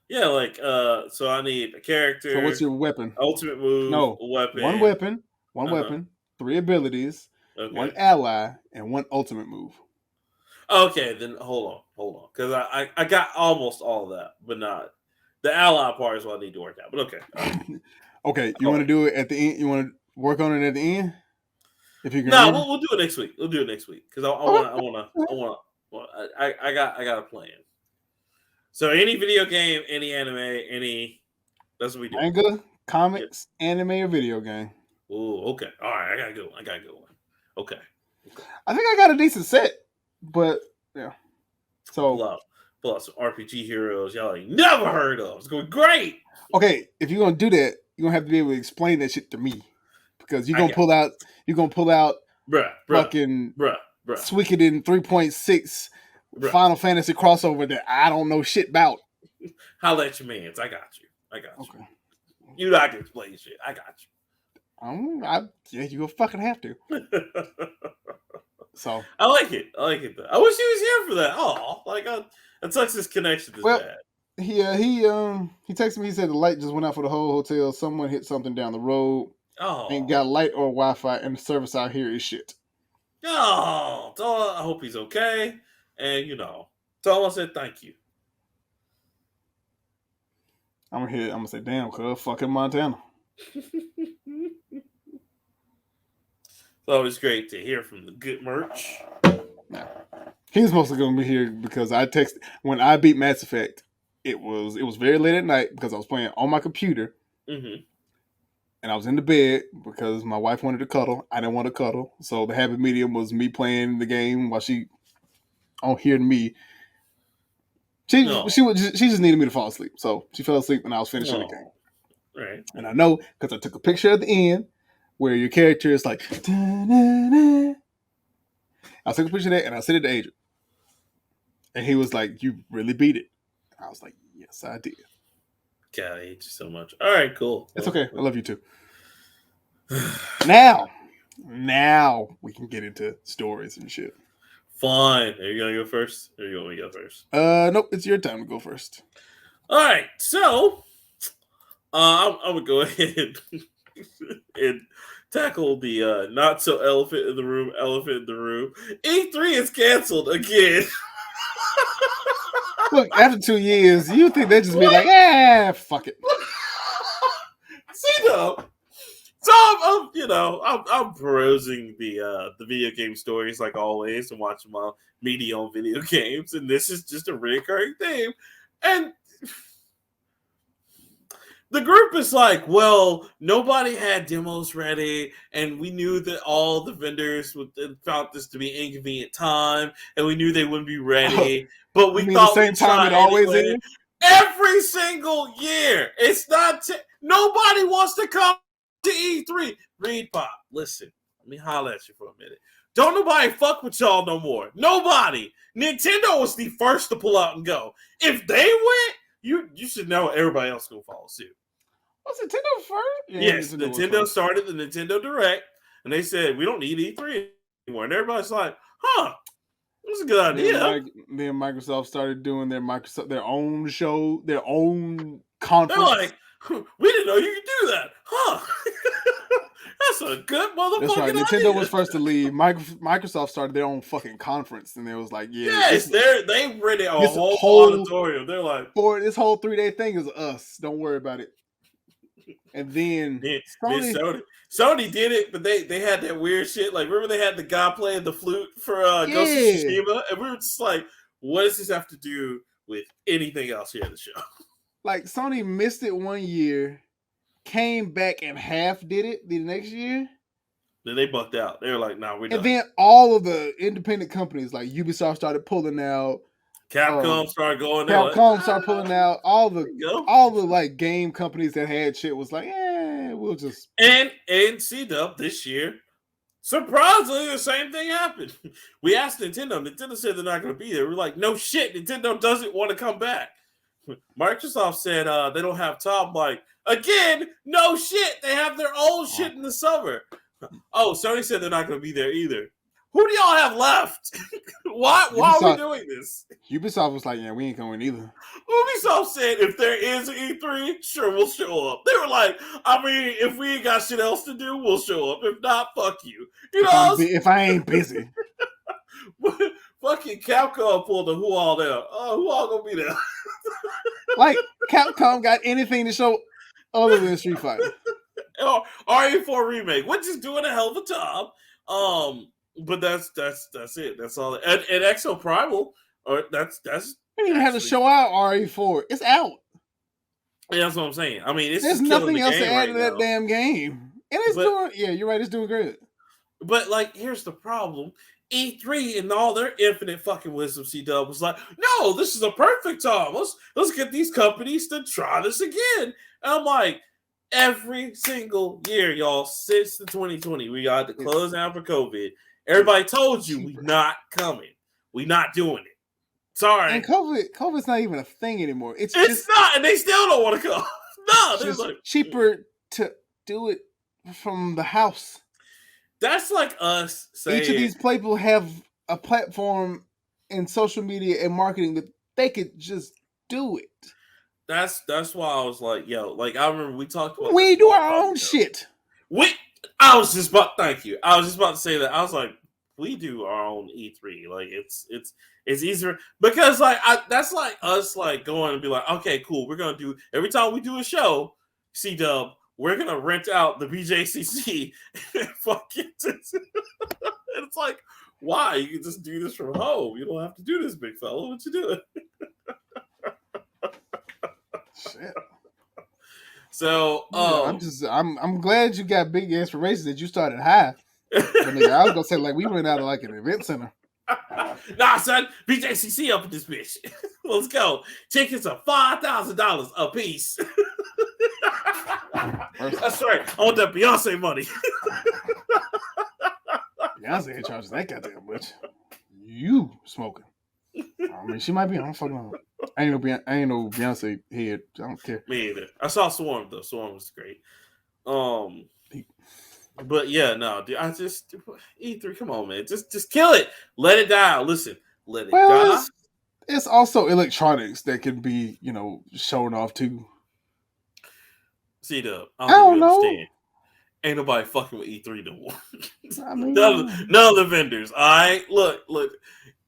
Yeah, like so I need a character. So what's your weapon? Ultimate move. No, a weapon. 1 weapon, 1 weapon, 3 abilities, 1 ally, and 1 ultimate move. Okay, then hold on, because I got almost all of that, but not the ally part is what I need to work out. But okay. Okay, you want to do it at the end? You want to work on it at the end? If you can. No, we'll do it next week. We'll do it next week because I got a plan. So any video game, any anime, that's what we do. Manga, comics, anime, or video game. Oh, okay. All right, I gotta go. Okay. I think I got a decent set, but yeah. So pull out some RPG heroes y'all ain't never heard of. It's going great. Okay, if you're gonna do that, you're gonna have to be able to explain that shit to me. Because you're gonna pull out fucking Suikoden 3.6 Final Fantasy crossover that I don't know shit about. Holla at your mans. I got you. Okay. You know I can explain shit. I got you. Yeah, you gonna fucking have to. So I like it. Though. I wish he was here for that. Oh, it sucks his connection is bad. He texted me. He said the light just went out for the whole hotel. Someone hit something down the road. Oh, ain't got light or Wi-Fi, and the service out here is shit. Oh, I hope he's okay. And tell him I said thank you. I'm gonna say, damn, cuz fucking Montana. It's always great to hear from the good merch. Nah. He's mostly gonna be here because I texted when I beat Mass Effect. It was very late at night because I was playing on my computer. Mm-hmm. And I was in the bed because my wife wanted to cuddle. I didn't want to cuddle. So the happy medium was me playing the game while she on hearing me. She just needed me to fall asleep. So she fell asleep and I was finishing the game. Right. And I know because I took a picture at the end where your character is like, da-na-na. I took a picture of that and I sent it to Adrian. And he was like, you really beat it. I was like, yes, I did. God, I hate you so much. All right, cool. It's okay. I love you too. Now we can get into stories and shit. Fine. Are you gonna go first? Or you want me to go first? Nope. It's your time to go first. All right. So, I'm gonna go ahead and tackle the not so elephant in the room. E3 is canceled again. Look, after 2 years, you think they just be like, fuck it. See though, So I'm perusing the video game stories like always and watching my media on video games, and this is just a recurring theme. And the group is like, well, nobody had demos ready, and we knew that all the vendors found this to be an inconvenient time, and we knew they wouldn't be ready. But we thought the same time it always is. Every single year, it's not. Nobody wants to come to E3. Reed Pop, listen. Let me holler at you for a minute. Don't nobody fuck with y'all no more. Nobody. Nintendo was the first to pull out and go. If they went, you should know everybody else gonna follow suit. Was Nintendo first? Yeah, yes, Nintendo started the Nintendo Direct, and they said we don't need E3 anymore. And everybody's like, "Huh, that's a good idea." Then Microsoft started doing their own show, their own conference. They're like, "We didn't know you could do that, huh?" That's a good motherfucking That's right. idea. Nintendo was first to leave. Microsoft started their own fucking conference, and they was like, "Yeah, yes, they rented a whole auditorium." They're like, "For this whole 3-day thing is us. Don't worry about it." And then Sony did it, but they had that weird shit. Like, remember they had the guy playing the flute for Ghost of Tsushima, and we were just like, "What does this have to do with anything else here in the show?" Like, Sony missed it one year, came back and half did it the next year. Then they bucked out. They were like, "Nah, we're done." And then all of the independent companies like Ubisoft started pulling out. Capcom started going. Started pulling out. All the like game companies that had shit was like, we'll just and CDub this year. Surprisingly, the same thing happened. We asked Nintendo. Nintendo said they're not going to be there. We're like, no shit. Nintendo doesn't want to come back. Microsoft said they don't have time. Like, again, no shit. They have their own shit in the summer. Oh, Sony said they're not going to be there either. Who do y'all have left? Why are we doing this? Ubisoft was like, yeah, we ain't going either. Ubisoft said if there is an E3, sure, we'll show up. They were like, I mean, if we ain't got shit else to do, we'll show up. If not, fuck you. You know, if I ain't busy. Fucking Capcom pulled the who all there. Oh, who all gonna be there? Like, Capcom got anything to show other than Street Fighter. Or RE4 Remake, which is doing a hell of a job. But that's it. That's all. And Exo Primal, or that's. They didn't even have to show out RE4. It's out. Yeah, that's what I'm saying. I mean, there's nothing else to add to that damn game, and it's doing. Yeah, you're right. It's doing great. But like, here's the problem: E3 and all their infinite fucking wisdom, CDub was like, no, this is a perfect time. Let's get these companies to try this again. And I'm like, every single year, y'all, since the 2020, we got to close down for COVID. Everybody told you we're not coming. We're not doing it. Sorry. And COVID's not even a thing anymore. It's not, and they still don't want to come. No, it's like cheaper to do it from the house. That's like us saying each of these people have a platform in social media and marketing that they could just do it. That's why I was like, yo, like I remember we talked about we do our own shit. I was just about to say that. I was like, we do our own E3. Like it's easier because like that's like us like going and be like, okay, cool. We're gonna do every time we do a show, CDub, we're gonna rent out the BJCC and fucking. It's like, why? You can just do this from home. You don't have to do this, big fella. What you doing? Shit. So I'm glad you got big aspirations that you started high. But nigga, I was gonna say like we went out of like an event center. Nah, son, BJCC up in this bitch. Let's go. Tickets are $5,000 a piece. That's right. I want that Beyonce money. Beyonce ain't charging that goddamn much. You smoking? I mean, she might be. I don't fucking know. I ain't no Beyonce head. I don't care. Me either. I saw Swarm though. Swarm was great. But yeah, no, dude, I just E3. Come on, man, just kill it. Let it die. Listen, let it die. It's also electronics that can be, shown off too. CDub, I don't know. Understand. Ain't nobody fucking with E3 no more. I mean, none of the vendors. All right, look.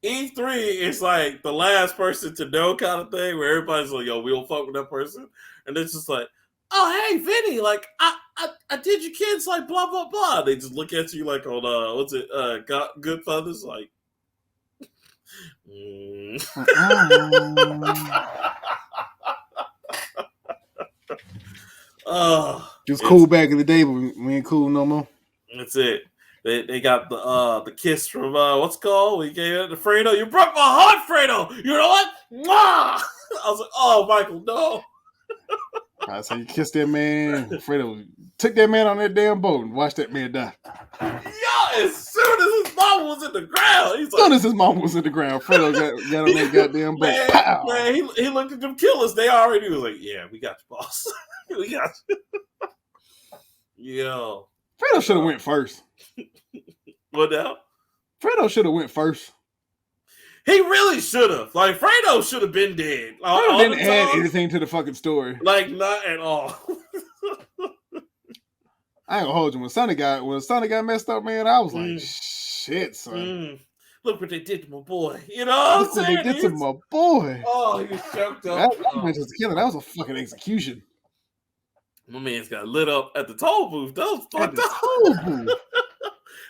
E3 is like the last person to know kind of thing where everybody's like, yo, we don't fuck with that person. And it's just like, oh hey Vinny, like I did your kids like blah blah blah. They just look at you like on what's it Goodfellas like. Oh, It was cool back in the day, but we ain't cool no more. That's it. They got the kiss from what's it called? We gave it to Fredo. You broke my heart, Fredo. You know what? Mwah! I was like, oh, Michael, no. So you kissed that man. Fredo took that man on that damn boat and watched that man die. Yeah, as soon as his mom was in the ground, he's like, as soon as his mom was in the ground, Fredo got on that goddamn boat. Man, Pow! Man, he looked at them killers. They already was like, yeah, we got you, boss. We got you. Yo. Fredo should have went first. What now? Fredo should have went first. He really should have. Like, Fredo should have been dead. Fredo didn't add anything to the fucking story. Like, not at all. I ain't gonna hold you. When Sonny got messed up, man, I was like, shit, son. Look what they did to my boy. You know what I'm saying? Look what they did to my boy. Oh, he was choked up. That wasn't just a killing. That was a fucking execution. My man's got lit up at the toll booth. That was fucked up. Toll booth.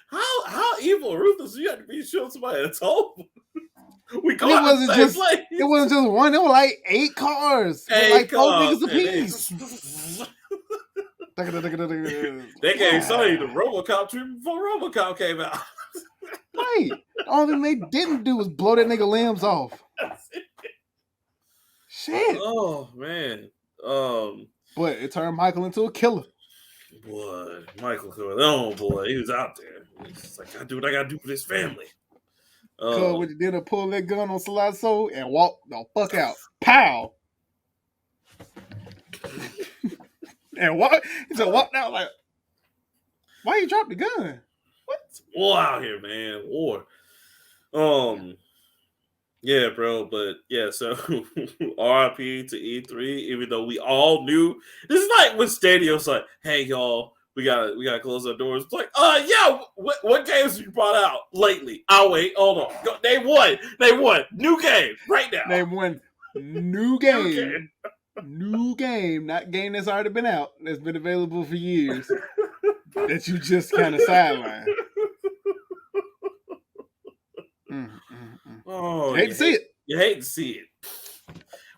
How evil, ruthless you had to be shooting somebody at a toll booth? We it wasn't just one. It was like 8 cars. 4 niggas apiece. They gave Sonny the RoboCop treatment before RoboCop came out. Right. The only thing they didn't do was blow that nigga limbs off. Shit. Oh man. But it turned Michael into a killer. Boy, Michael Corleone, boy, he was out there. He's like, I do what I gotta do for this family. Cause when you did pull that gun on Salazzo and walk the fuck out. Pow! And he just walked out like, why you drop the gun? What? War out here, man. War. Yeah, bro, but yeah, so RIP to E3, even though we all knew. This is like when Stadio's like, hey y'all, we gotta close our doors. It's like, yeah, what games you brought out lately? I'll wait, hold on. Go, name one. New game, right now. Name one new game. New game, not game that's already been out, that's been available for years. That you just kind of sideline. Oh, you hate to see it. You hate to see it.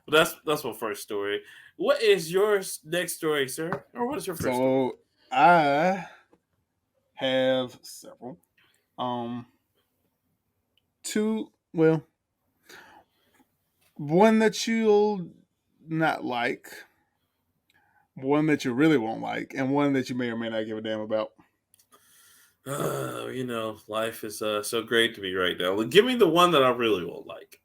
But that's my first story. What is your next story, sir? Or what is your first story? So I have several. One that you'll not like, one that you really won't like, and one that you may or may not give a damn about. Life is so great to me right now. Give me the one that I really won't like.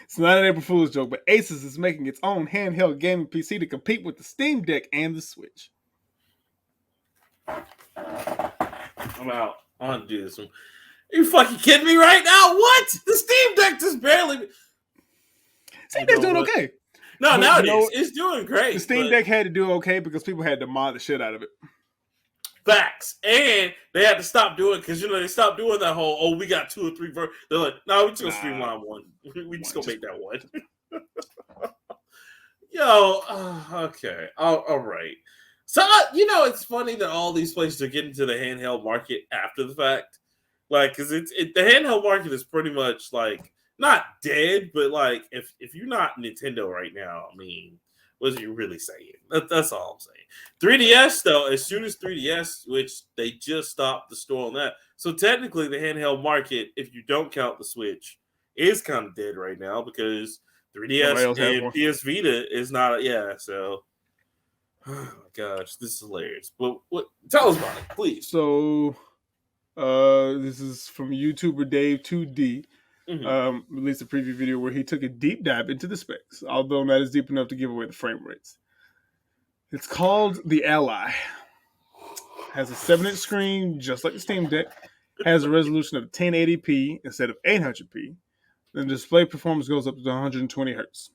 It's not an April Fool's joke, but ASUS is making its own handheld gaming PC to compete with the Steam Deck and the Switch. I'm out. I want to do this one. Are you fucking kidding me right now? What? The Steam Deck just barely... Steam Deck's doing okay. No, nowadays it's doing great. The Steam Deck had to do okay because people had to mod the shit out of it. Facts. And they had to stop doing because they stopped doing that whole, we got 2 or 3 versions. They're like, no, we just gonna streamline one. We just gonna make that one. Yo, okay. All right. So it's funny that all these places are getting to the handheld market after the fact. Like, because the handheld market is pretty much like not dead, but like if you're not Nintendo right now, I mean, what are you really saying? That's all I'm saying. 3DS though, as soon as 3DS, which they just stopped the store on that, so technically the handheld market, if you don't count the Switch, is kind of dead right now because 3DS and PS Vita is not. So. Oh my gosh, this is hilarious. But tell us about it, please. So, this is from YouTuber Dave 2D. Released a preview video where he took a deep dive into the specs, although not as deep enough to give away the frame rates. It's called the Ally. Has a 7-inch screen, just like the Steam Deck. Has a resolution of 1080p instead of 800p. The display performance goes up to 120 hertz.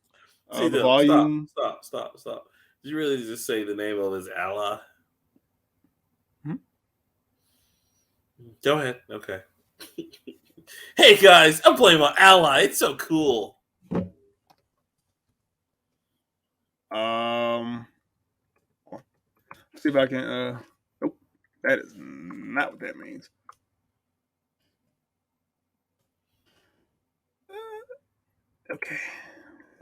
The volume. Stop. Did you really just say the name of his Ally? Go ahead. Okay. Hey guys, I'm playing my Ally. It's so cool. See if I can. Nope, that is not what that means. Okay,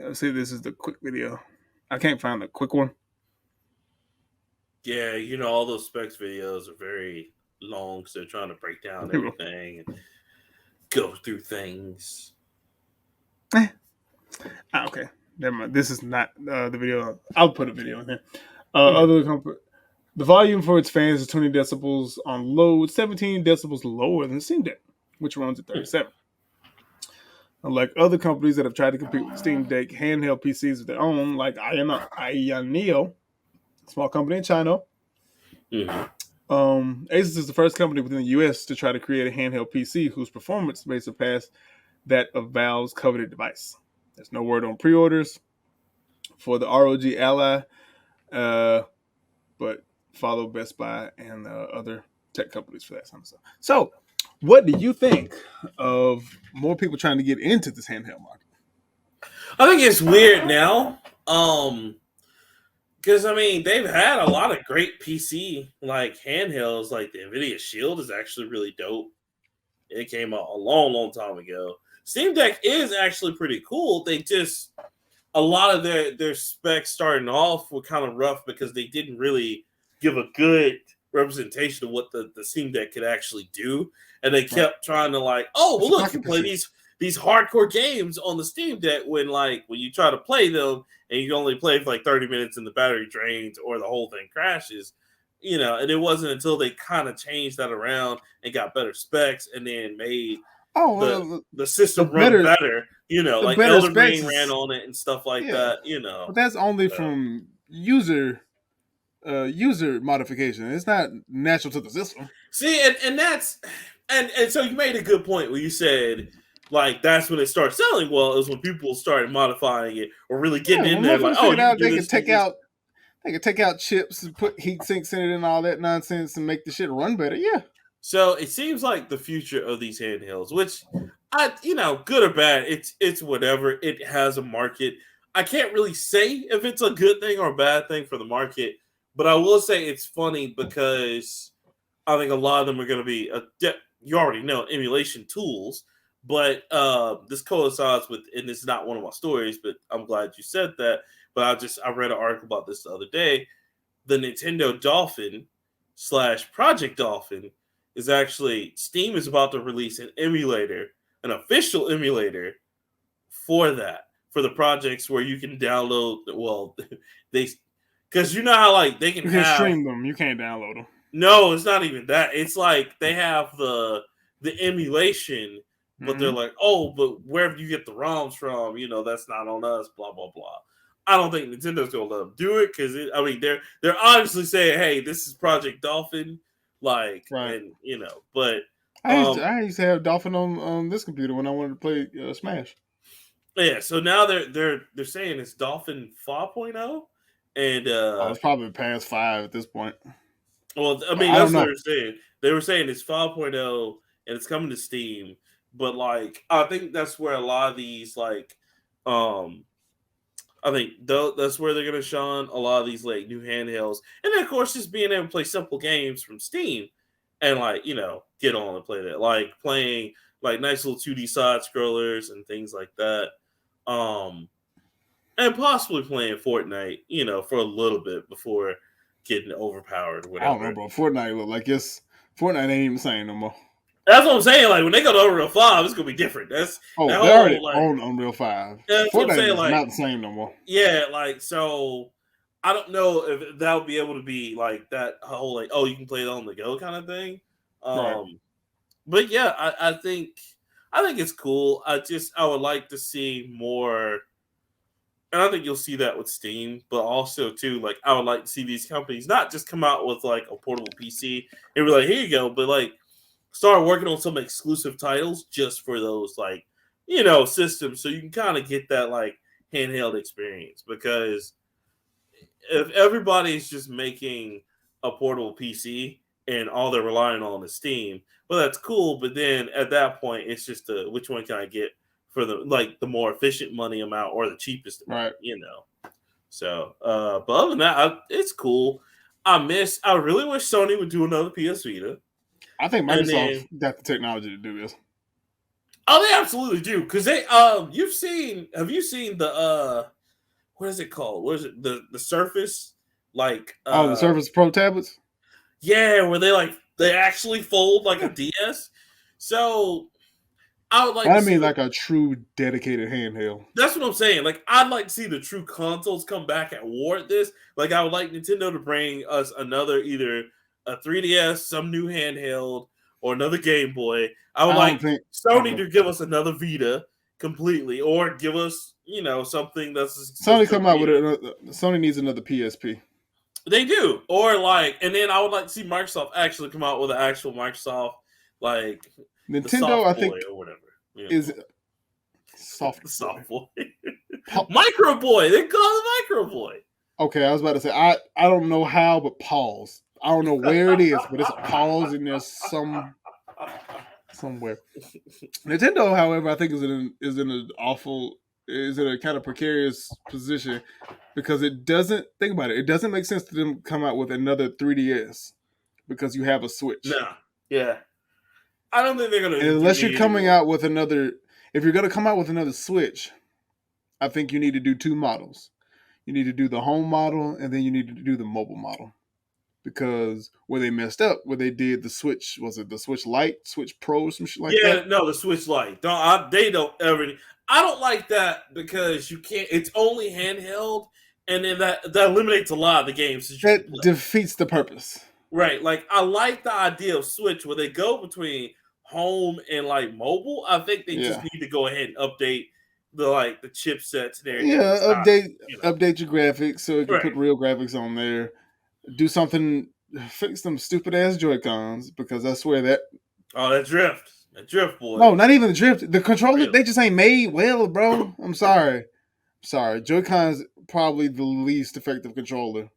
let's see. This is the quick video. I can't find the quick one. Yeah, all those specs videos are very long, so they're trying to break down everything and go through things. Okay, never mind. This is not the video. I'll put a video in here. Other comfort. The volume for its fans is 20 decibels on load, 17 decibels lower than Steam Deck, which runs at 37. Unlike other companies that have tried to compete with Steam Deck handheld PCs of their own, like Ayaneo, a small company in China, ASUS is the first company within the US to try to create a handheld PC whose performance may surpass that of Valve's coveted device. There's no word on pre-orders for the ROG Ally, but follow Best Buy and other tech companies for that kind of stuff. So, what do you think of more people trying to get into this handheld market? I think it's weird now, because they've had a lot of great PC like handhelds. Like the Nvidia Shield is actually really dope. It came out a long, long time ago. Steam Deck is actually pretty cool. They just a lot of their specs starting off were kind of rough because they didn't really give a good representation of what the Steam Deck could actually do, and they kept trying to look, you play these hardcore games on the Steam Deck when you try to play them and you only play for 30 minutes and the battery drains or the whole thing crashes, and it wasn't until they kind of changed that around and got better specs and then made the system run better. Like Elden Ring ran on it and stuff like that. But that's only from user modification. It's not natural to the system. See, and that's and so you made a good point when you said that's when it started selling well. Is when people started modifying it or really getting in there. They could take out chips and put heat sinks in it and all that nonsense and make the shit run better. Yeah. So it seems like the future of these handhelds, which good or bad, it's whatever. It has a market. I can't really say if it's a good thing or a bad thing for the market, but I will say it's funny because I think a lot of them are going to be you already know emulation tools, but this coincides with, and it's not one of my stories, but I'm glad you said that. But I read an article about this the other day. The Nintendo Dolphin / Project Dolphin is actually Steam is about to release an official emulator for the projects where you can download. Well, because you know how they can stream them, you can't download them. No, it's not even that. It's they have the emulation, but they're but wherever you get the ROMs from, that's not on us. Blah blah blah. I don't think Nintendo's gonna let them do it because they're obviously saying, hey, this is Project Dolphin. But I used to have Dolphin on this computer when I wanted to play Smash. Yeah, so now they're saying it's Dolphin 5.0, and it's probably past 5 at this point. Well, that's what they're saying. They were saying it's 5.0 and it's coming to Steam, but I think that's where a lot of these I think that's where they're going to shine a lot of these new handhelds, and then of course just being able to play simple games from Steam, and get on and play that, playing nice little 2D side scrollers and things like that, and possibly playing Fortnite, for a little bit before getting overpowered. Or whatever. I don't know, bro. Fortnite look like Fortnite ain't even the same no more. That's what I'm saying. When they go to Unreal 5, it's gonna be different. They're already on Unreal 5. Fortnite is not the same no more. Yeah, so I don't know if that'll be able to be that whole you can play it on the go kind of thing. Right. But yeah, I think it's cool. I would like to see more, and I think you'll see that with Steam, but also too I would like to see these companies not just come out with a portable PC and be here you go, but start working on some exclusive titles just for those systems, so you can kind of get that handheld experience. Because if everybody's just making a portable PC and all they're relying on is Steam, well, that's cool. But then at that point, it's just which one can I get for the the more efficient money amount or the cheapest amount, right? So, but other than that, it's cool. I really wish Sony would do another PS Vita. I think And Microsoft then, got the technology to do this. oh, they absolutely do because they have you seen the what is it called? What is it the Surface like The Surface Pro tablets. Yeah, where they actually fold like a DS. So I would like to see like a true dedicated handheld. That's what I'm saying. Like, I'd like to see the true consoles come back and warrant this. Like, I would like Nintendo to bring us another either a 3DS, some new handheld, or another Game Boy. I would like Sony to give us another Vita completely, or give us, something that's Sony needs another PSP. They do, and then I would like to see Microsoft actually come out with an actual Microsoft like Nintendo. I think or whatever is soft boy, Micro Boy. They call it Micro Boy. Okay, I was about to say I don't know how, but pause. I don't know where it is, but it's a pause in there somewhere. Nintendo, however, I think is in a kind of precarious position because it doesn't think about it. It doesn't make sense to them come out with another 3DS because you have a Switch. No, yeah, I don't think they're gonna. Unless you're coming out with another, if you're gonna come out with another Switch, I think you need to do two models. You need to do the home model, and then you need to do the mobile model. Because where they messed up, where they did the Switch, was it the Switch Lite, Switch Pro, some shit like that? Yeah, no, the Switch Lite. They don't ever. I don't like that because you can't. It's only handheld, and then that eliminates a lot of the games. That defeats the purpose. Right. Like, I like the idea of Switch where they go between home and like mobile. I think they just need to go ahead and update the chipsets and everything. Yeah, update your graphics so it can put real graphics on there. Do something, fix them stupid ass Joy-Cons because I swear that. Oh, that drift boy. No, not even the drift. The controller they just ain't made well, bro. I'm sorry. Joy-Cons probably the least effective controller.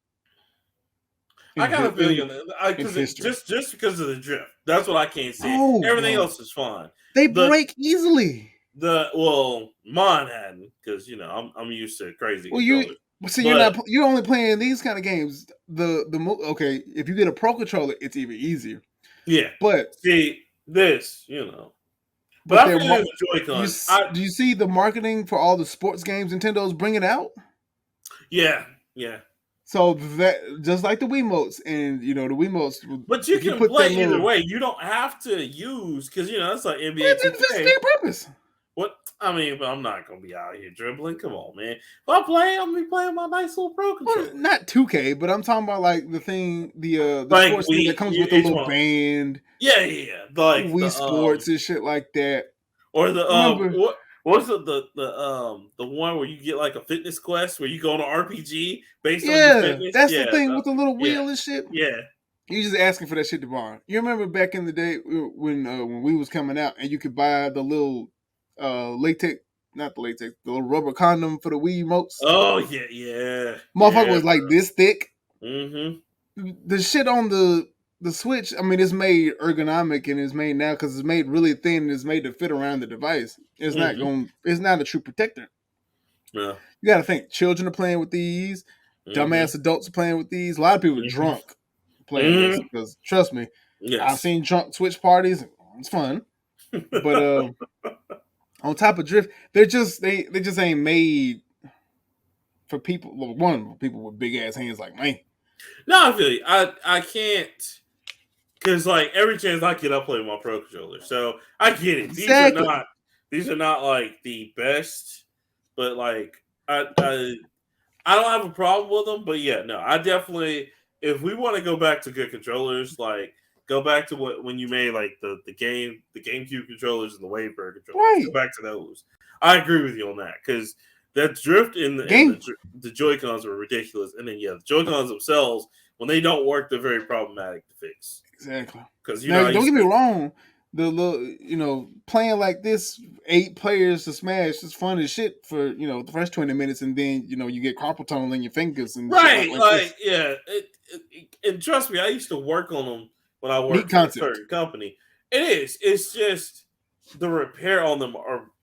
I got a feeling just because of the drift. That's what I can't see. Everything else is fine. They break easily. Mine hadn't because I'm used to crazy. Controllers. You're only playing these kind of games. If you get a pro controller, it's even easier. Yeah, but see this, But I feel like the Joy-Cons. Do you see the marketing for all the sports games Nintendo's bringing out? Yeah. So that just like the Wiimotes, and the Wiimotes. But you can play either way. You don't have to use because that's like NBA. It's their purpose. What I mean, but I'm not gonna be out here dribbling. Come on, man. If I play, I'm gonna be playing my nice little pro controller. Well, not 2K, but I'm talking about like the thing, the sports thing that comes with the little band. Yeah. Like Wii Sports and shit like that. Or what's the one where you get like a fitness quest where you go on an RPG based on your fitness? That's the thing with the little wheel and shit. Yeah. You just asking for that shit to buy. You remember back in the day when we was coming out and you could buy the little the little rubber condom for the Wii emotes. Oh yeah. Motherfucker was like this thick. Mm-hmm. The shit on the Switch, I mean, it's made ergonomic and it's made now because it's made really thin and it's made to fit around the device. It's it's not a true protector. Yeah. You got to think, children are playing with these, dumbass adults are playing with these. A lot of people are drunk playing this because, trust me, I've seen drunk Switch parties. It's fun, but on top of drift, they just ain't made for people. Well, people with big ass hands like me. No, I feel you. I can't. Because every chance I get, I play with my pro controller, so I get it. Exactly. These are not like the best, but I don't have a problem with them. But yeah, no, I definitely. If we want to go back to good controllers, go back to when you made the GameCube controllers and the Wavebird controllers. Right. Go back to those. I agree with you on that because that drift in the Joy-Cons were ridiculous, and then the Joy-Cons themselves, when they don't work, they're very problematic to fix. Exactly. Because don't get me wrong, playing like this, 8 players to Smash is fun as shit for the first 20 minutes, and then you get carpal tunnel in your fingers and right. And trust me, I used to work on them when I worked for a certain company. It is. It's just the repair on them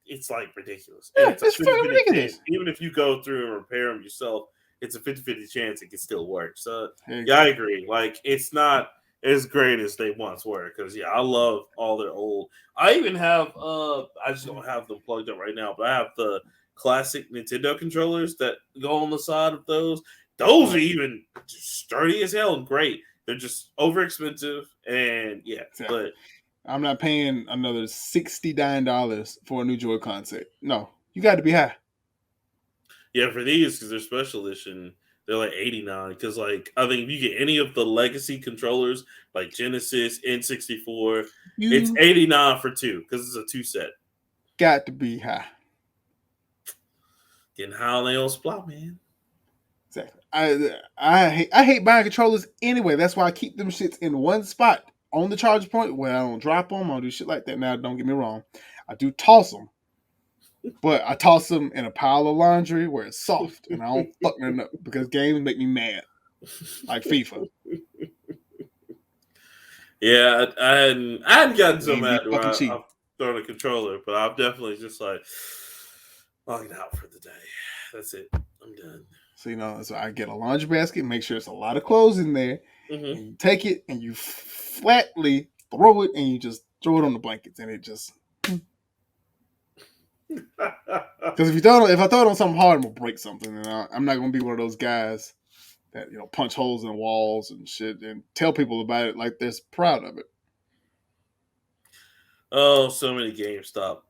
it's ridiculous. Yeah, it's fucking ridiculous. Even if you go through and repair them yourself, it's a 50-50 chance it can still work. So Hey, yeah, I agree. Like it's not as great as they once were because yeah, I love all their old. I even have I just don't have them plugged up right now, but I have the classic Nintendo controllers that go on the side of those. Those are even just sturdy as hell and great. They're just over expensive and yeah, but I'm not paying another $69 for a new Joy-Con set. No, you got to be high. yeah, for these because they're special edition, they're like 89. Because like I think if you get any of the legacy controllers like Genesis, N64, it's You 89 for two because it's a two set. got to be high. Getting high on their own splat, man. Exactly. I hate buying controllers anyway. That's why I keep them shits in one spot on the charge point where I don't drop them. I don't do shit like that. Now, don't get me wrong. I do toss them. But I toss them in a pile of laundry where it's soft and I don't fuck them up because games make me mad. Like FIFA. Yeah, I hadn't gotten so Games mad be where fucking cheap. I've thrown a controller, but I'm definitely just like logging out for the day. That's it. I'm done. So, so I get a laundry basket, make sure it's a lot of clothes in there, Mm-hmm. and you take it and you flatly throw it and you just throw it on the blankets and it just. Because if I throw it on something hard, I'm gonna break something, and I'm not gonna be one of those guys that punch holes in walls and shit and tell people about it like they're proud of it. Oh, so many GameStop,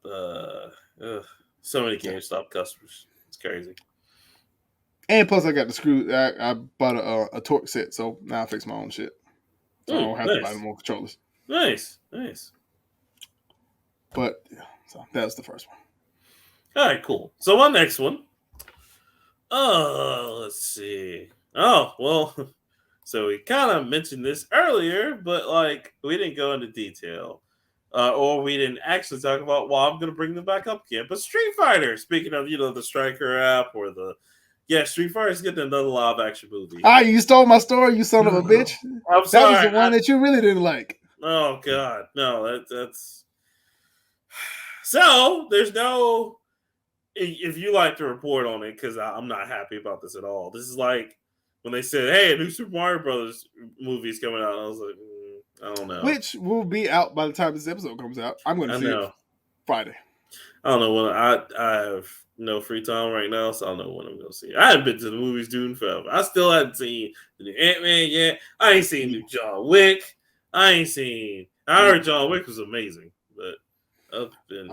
so many GameStop customers. It's crazy. And plus, I got the screw. I bought a torque set, so now I fix my own shit. So I don't have to buy more controllers. Nice. But yeah, so that was the first one. All right, cool. So my next one. Let's see. Oh, well, so we kind of mentioned this earlier, but like we didn't go into detail. Or we didn't actually talk about. Well, I'm going to bring them back up again. But Street Fighter. Speaking of, the Striker app or Street Fighter's getting another live action movie. Ah, you stole my story, you son of a bitch. I'm sorry. That was the one that you really didn't like. Oh God, no, that's. So there's no. If you like to report on it, because I'm not happy about this at all. This is like when they said, "Hey, a new Super Mario Brothers movie is coming out." And I was like, I don't know. Which will be out by the time this episode comes out. I'm going to see it Friday. I don't know when I have no free time right now, so I don't know when I'm going to see it. I haven't been to the movies doing forever. I still haven't seen the new Ant-Man yet. I ain't seen the John Wick. I heard John Wick was amazing, but I've been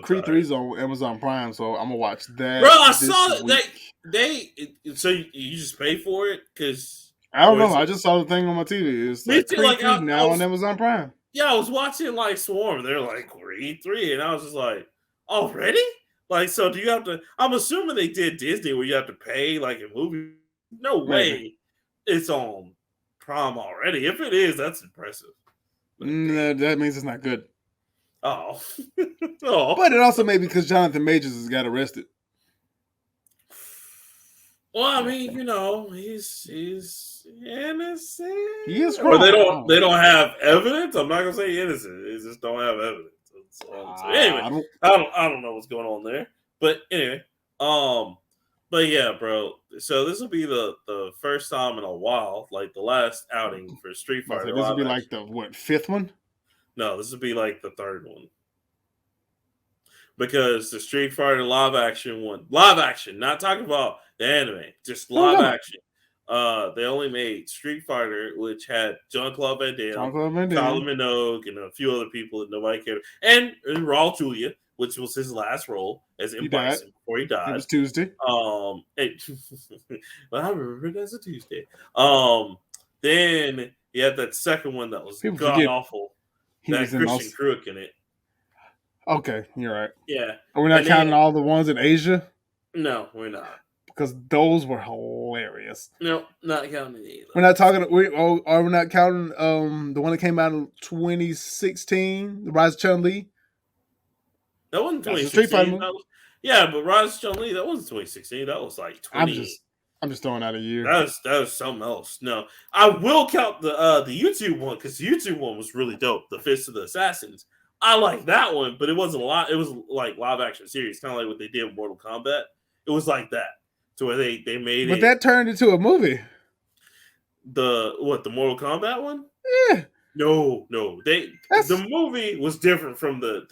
Creed 3 is on Amazon Prime, so I'm going to watch that. Bro, I saw that so you just pay for it? Because I don't know. I just saw the thing on my TV. It's like Creed 3 now on Amazon Prime. Yeah, I was watching like Swarm. They're like Creed 3, and I was just like, already? Like, so do you have to? I'm assuming they did Disney where you have to pay like a movie. No way, it's on Prime already. If it is, that's impressive. That means it's not good. Oh, but it also may be because Jonathan Majors has got arrested. Well, I mean, he's innocent. He is or they don't have evidence. I'm not gonna say innocent. They just don't have evidence. Anyway, I don't know what's going on there. But anyway, but yeah, bro. So this will be the first time in a while, like the last outing for Street Fighter. This will be like the fifth one? No, this will be like the third one. Because the Street Fighter live action, not talking about the anime, just live action. They only made Street Fighter, which had Jean-Claude Van Damme, Solomon Minogue, and a few other people that nobody cared, and Raul Julia, which was his last role as M. Bison before he died. It was Tuesday. Well, I remember it as a Tuesday. Then he had that second one that was god awful. That Christian Crook in it. Okay, you're right. Yeah. Are we not counting all the ones in Asia? No, we're not. Because those were hilarious. No, not counting either. We're not talking. Are we not counting the one that came out in 2016, The Rise of Chun-Li? That wasn't 2016. Yeah, but Rise of Chun-Li, that wasn't 2016. That was like 20. I'm just throwing out a year. That was something else. No, I will count the YouTube one because the YouTube one was really dope. The Fist of the Assassins. I like that one, but it wasn't a lot. It was like live action series, kind of like what they did with Mortal Kombat. It was like that. to where they made But it that turned into a movie. the Mortal Kombat one. Yeah, No, that's the movie was different from the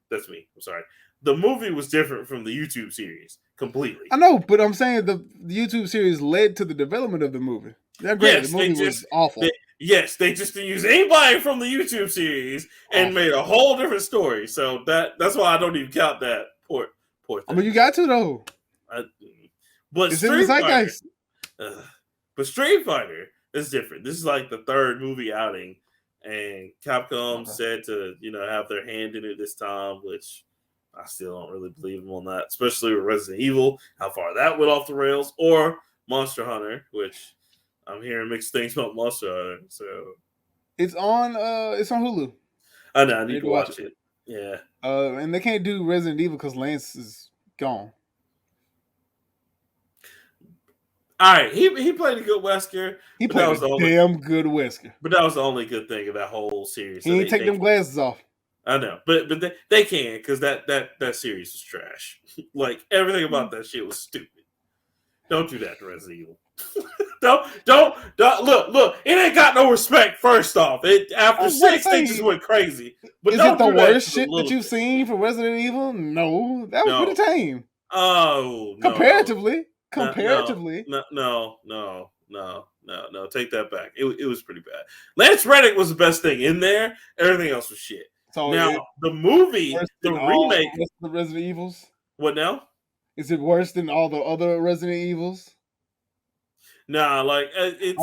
That's me. I'm sorry. The movie was different from the YouTube series completely. I know, but I'm saying the YouTube series led to the development of the movie. They're great. Yes, The movie was awful. They just didn't use anybody from the YouTube series and made a whole different story. So that's why I don't even count that poor thing. I mean, you got to though. But It's in the zeitgeist. But Street Fighter is different. This is like the third movie outing, and Capcom said to have their hand in it this time, which I still don't really believe them on that, especially with Resident Evil, how far that went off the rails, or Monster Hunter, which I'm hearing mixed things about Monster Hunter. So it's on Hulu. I know I need to watch it. Yeah. And they can't do Resident Evil because Lance is gone. All right, he played a good Wesker. He played a damn good Wesker. But that was the only good thing of that whole series. He ain't take them glasses off. I know, but they can, because that series was trash. Like everything about that shit was stupid. Don't do that to Resident Evil. don't look. It ain't got no respect. First off, after 6 they just went crazy. But is it the worst shit that you've seen for Resident Evil? No, that was pretty tame. Oh, no. Comparatively. No. Take that back. It was pretty bad. Lance Reddick was the best thing in there. Everything else was shit. So now the movie, the remake, the Resident Evils. What now? Is it worse than all the other Resident Evils? Nah, like it's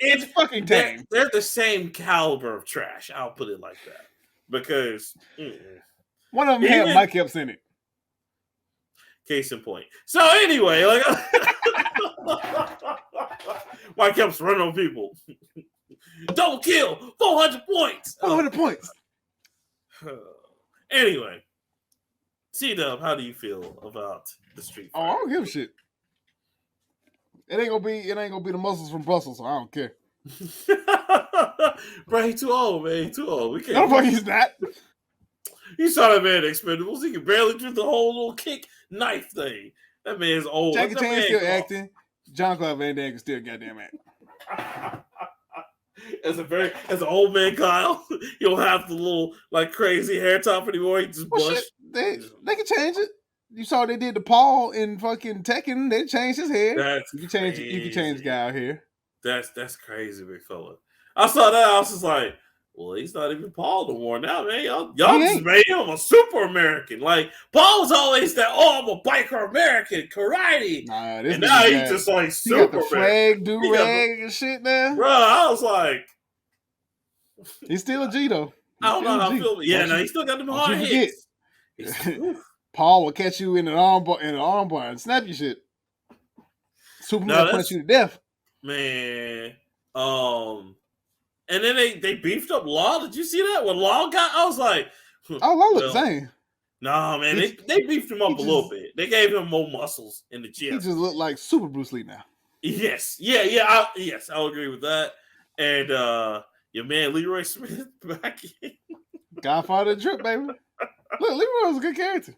It's fucking tame. They're the same caliber of trash. I'll put it like that, because one of them had Mike Epps in it. Case in point. So anyway, like Mike Epps running on people. Double kill, 400 points. 400 points. Anyway, CDub, how do you feel about the Street Fighter? Oh, I don't give a shit. It ain't gonna be the muscles from Brussels, so I don't care. Bro, he too old, man. He too old. We can't. No, fuck, he's not. You saw that man in Expendables. He can barely do the whole little kick knife thing. That man's old. Jackie Chan still acting. Jean-Claude Van Damme can still goddamn act. As an old man, Kyle, you don't have the little like crazy hair top anymore. You just bush. They can change it. You saw they did the Paul in fucking Tekken. They changed his hair. You can change the guy out here. That's crazy, big fella. I saw that. I was just like, well, he's not even Paul no more now, man. Y'all just made him a super American. Like Paul was always that. Oh, I'm a biker American, karate. And now he's just like super. He got the flag, do-rag and shit now. Bro, I was like, he's still a G though. I don't know how I feel. Yeah, no, he still got them hard hits. Paul will catch you in an armbar and snap your shit. Superman punch you to death. Man. And then they beefed up Law. Did you see that? When Law got, I was like, oh, Law looked the same. Nah, man, they beefed him up a little bit. They gave him more muscles in the gym. He just looked like Super Bruce Lee now. Yes, I'll agree with that. And your man Leroy Smith back in. Godfather of the Trip, baby. Look, Leroy was a good character.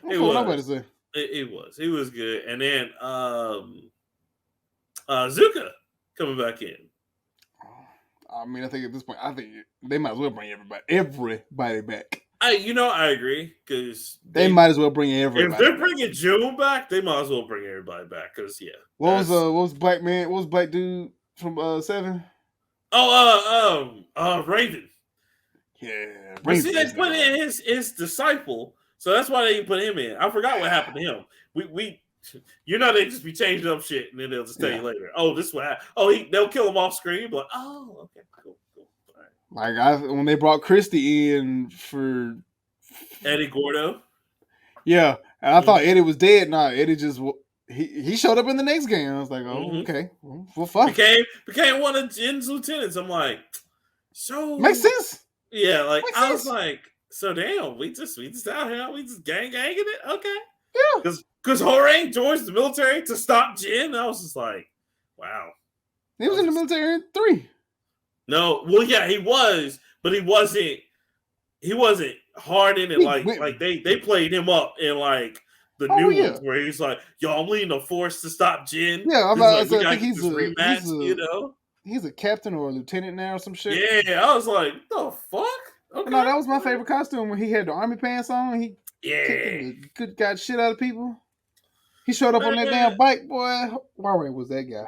It was. It was good. And then Zuka coming back in. I mean, I think at this point, they might as well bring everybody back. I agree, because they might as well bring everybody. If they're bringing June back, they might as well bring everybody back. Because what was black man? What was black dude from 7? Raven. Yeah, Raven. See, they put in his disciple, so that's why they didn't put him in. I forgot what happened to him. We they just be changing up shit, and then they'll just tell you later. Oh, this is what happened. Oh, they'll kill him off screen. But okay, cool. All right. Like when they brought Christy in for Eddie Gordo. Yeah, and I thought Eddie was dead. Nah, Eddie just he showed up in the next game. I was like, okay, well, fuck. Became one of Jin's lieutenants. I'm like, so makes sense. Yeah, like I was like, so damn, we just out here, we just ganging it. Okay, yeah, because Horang joins the military to stop Jin. I was just like, wow. He was in the military in 3. No, well, yeah, he was, but he wasn't hard in it. Like they played him up in like the Oh, new yeah. ones where he's like, "Yo, I'm leading the force to stop Jin." Yeah, I'm He's about like, to say, "We I gotta think get he's this a rematch," you know? he's a captain or a lieutenant now or some shit. Yeah, I was like, "The fuck?" Okay. No, that was my favorite costume when he had the army pants on. He kicking Yeah, the good god shit out of people. He showed up on that man. damn bike, boy. Huawei was that guy.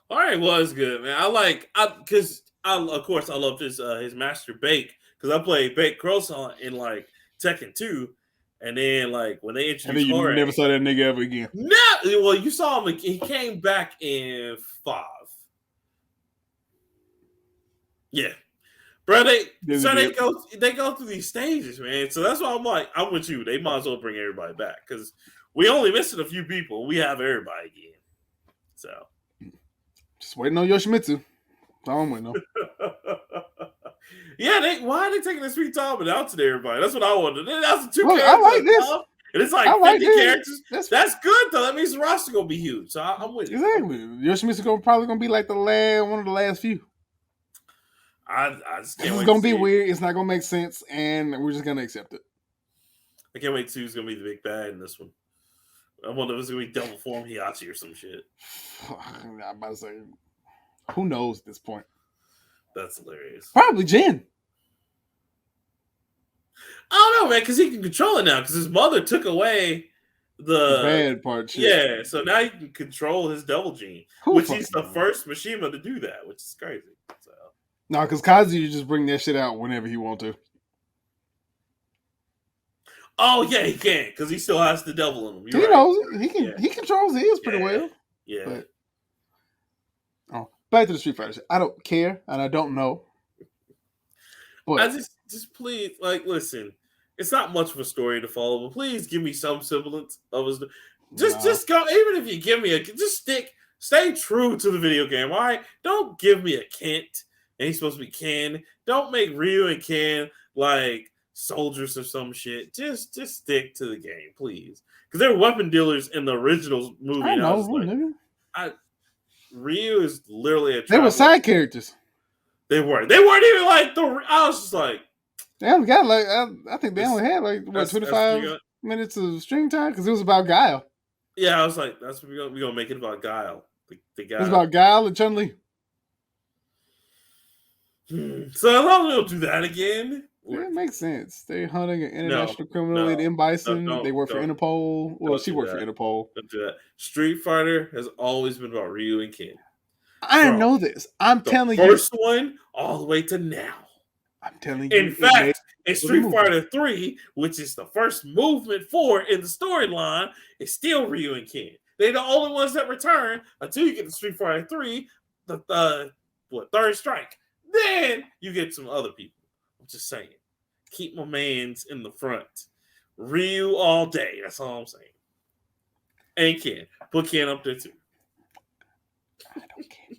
All right, was good, man. Because of course I loved his master Bake because I played Bake Croissant in like Tekken 2, and then like when they And then introduced you Jorge, never saw that nigga ever again. no, well you saw him. He came back in 5. Yeah, bro. Yes, he did. They go through these stages, man. So that's why I'm like, I'm with you. They might as well bring everybody back because we only missing a few people. We have everybody again. So Just waiting on Yoshimitsu. That's all I'm waiting on. yeah, why are they taking this sweet time and out to everybody? That's what I wanted. That's the 2 Look, characters. I like this. And it's I like like 50 this. characters. That's good though. That means the roster gonna be huge. So I'm with you. Exactly. Yoshimitsu probably gonna be like one of the last few. I just can't This wait. is gonna to be see weird. It's not gonna make sense, and we're just gonna accept it. I can't wait to see who's gonna be the big bad in this one. I wonder if it's gonna be double form Hiachi or some shit. I'm about to say, who knows at this point? That's hilarious. Probably Jin. I don't know, man, because he can control it now. Because his mother took away the bad part. Shit. Yeah, so now he can control his devil gene, which he's the first Mishima to do that, which is crazy. So. No, because Kazuya just bring that shit out whenever he want to. Oh yeah, he can because he still has the devil in him. He knows it. He can. Yeah. He controls his pretty well. Yeah. But, back to the Street Fighter shit. I don't care and I don't know. But I just please, like, listen. It's not much of a story to follow, but please give me some semblance of his. Just go. Even if you give me stay true to the video game. All right, don't give me a Kent and he's supposed to be Ken. Don't make Ryu and Ken like soldiers or some shit. Just stick to the game, please. Because they're weapon dealers in the original movie. I know, Ryu is literally they were side characters. They weren't even like the. I was just like, they only got like I think they only had like 25 minutes of stream time because it was about Guile. Yeah, I was like, that's what we're gonna make it about Guile. The guy. It's about Guile and Chun-Li. So as long as we don't do that again. It makes sense. They're hunting an international criminal in Bison. They work for Interpol. Well, she worked for Interpol. Don't do that. Street Fighter has always been about Ryu and Ken. I know this. I'm telling you. First one all the way to now. I'm telling you. In fact, in Street Fighter 3, which is the first movement forward in the storyline, it's still Ryu and Ken. They're the only ones that return until you get to Street Fighter 3, the third strike. Then you get some other people. I'm just saying. Keep my mans in the front. Ryu all day. That's all I'm saying. And Ken. Put Ken up there too. I don't care.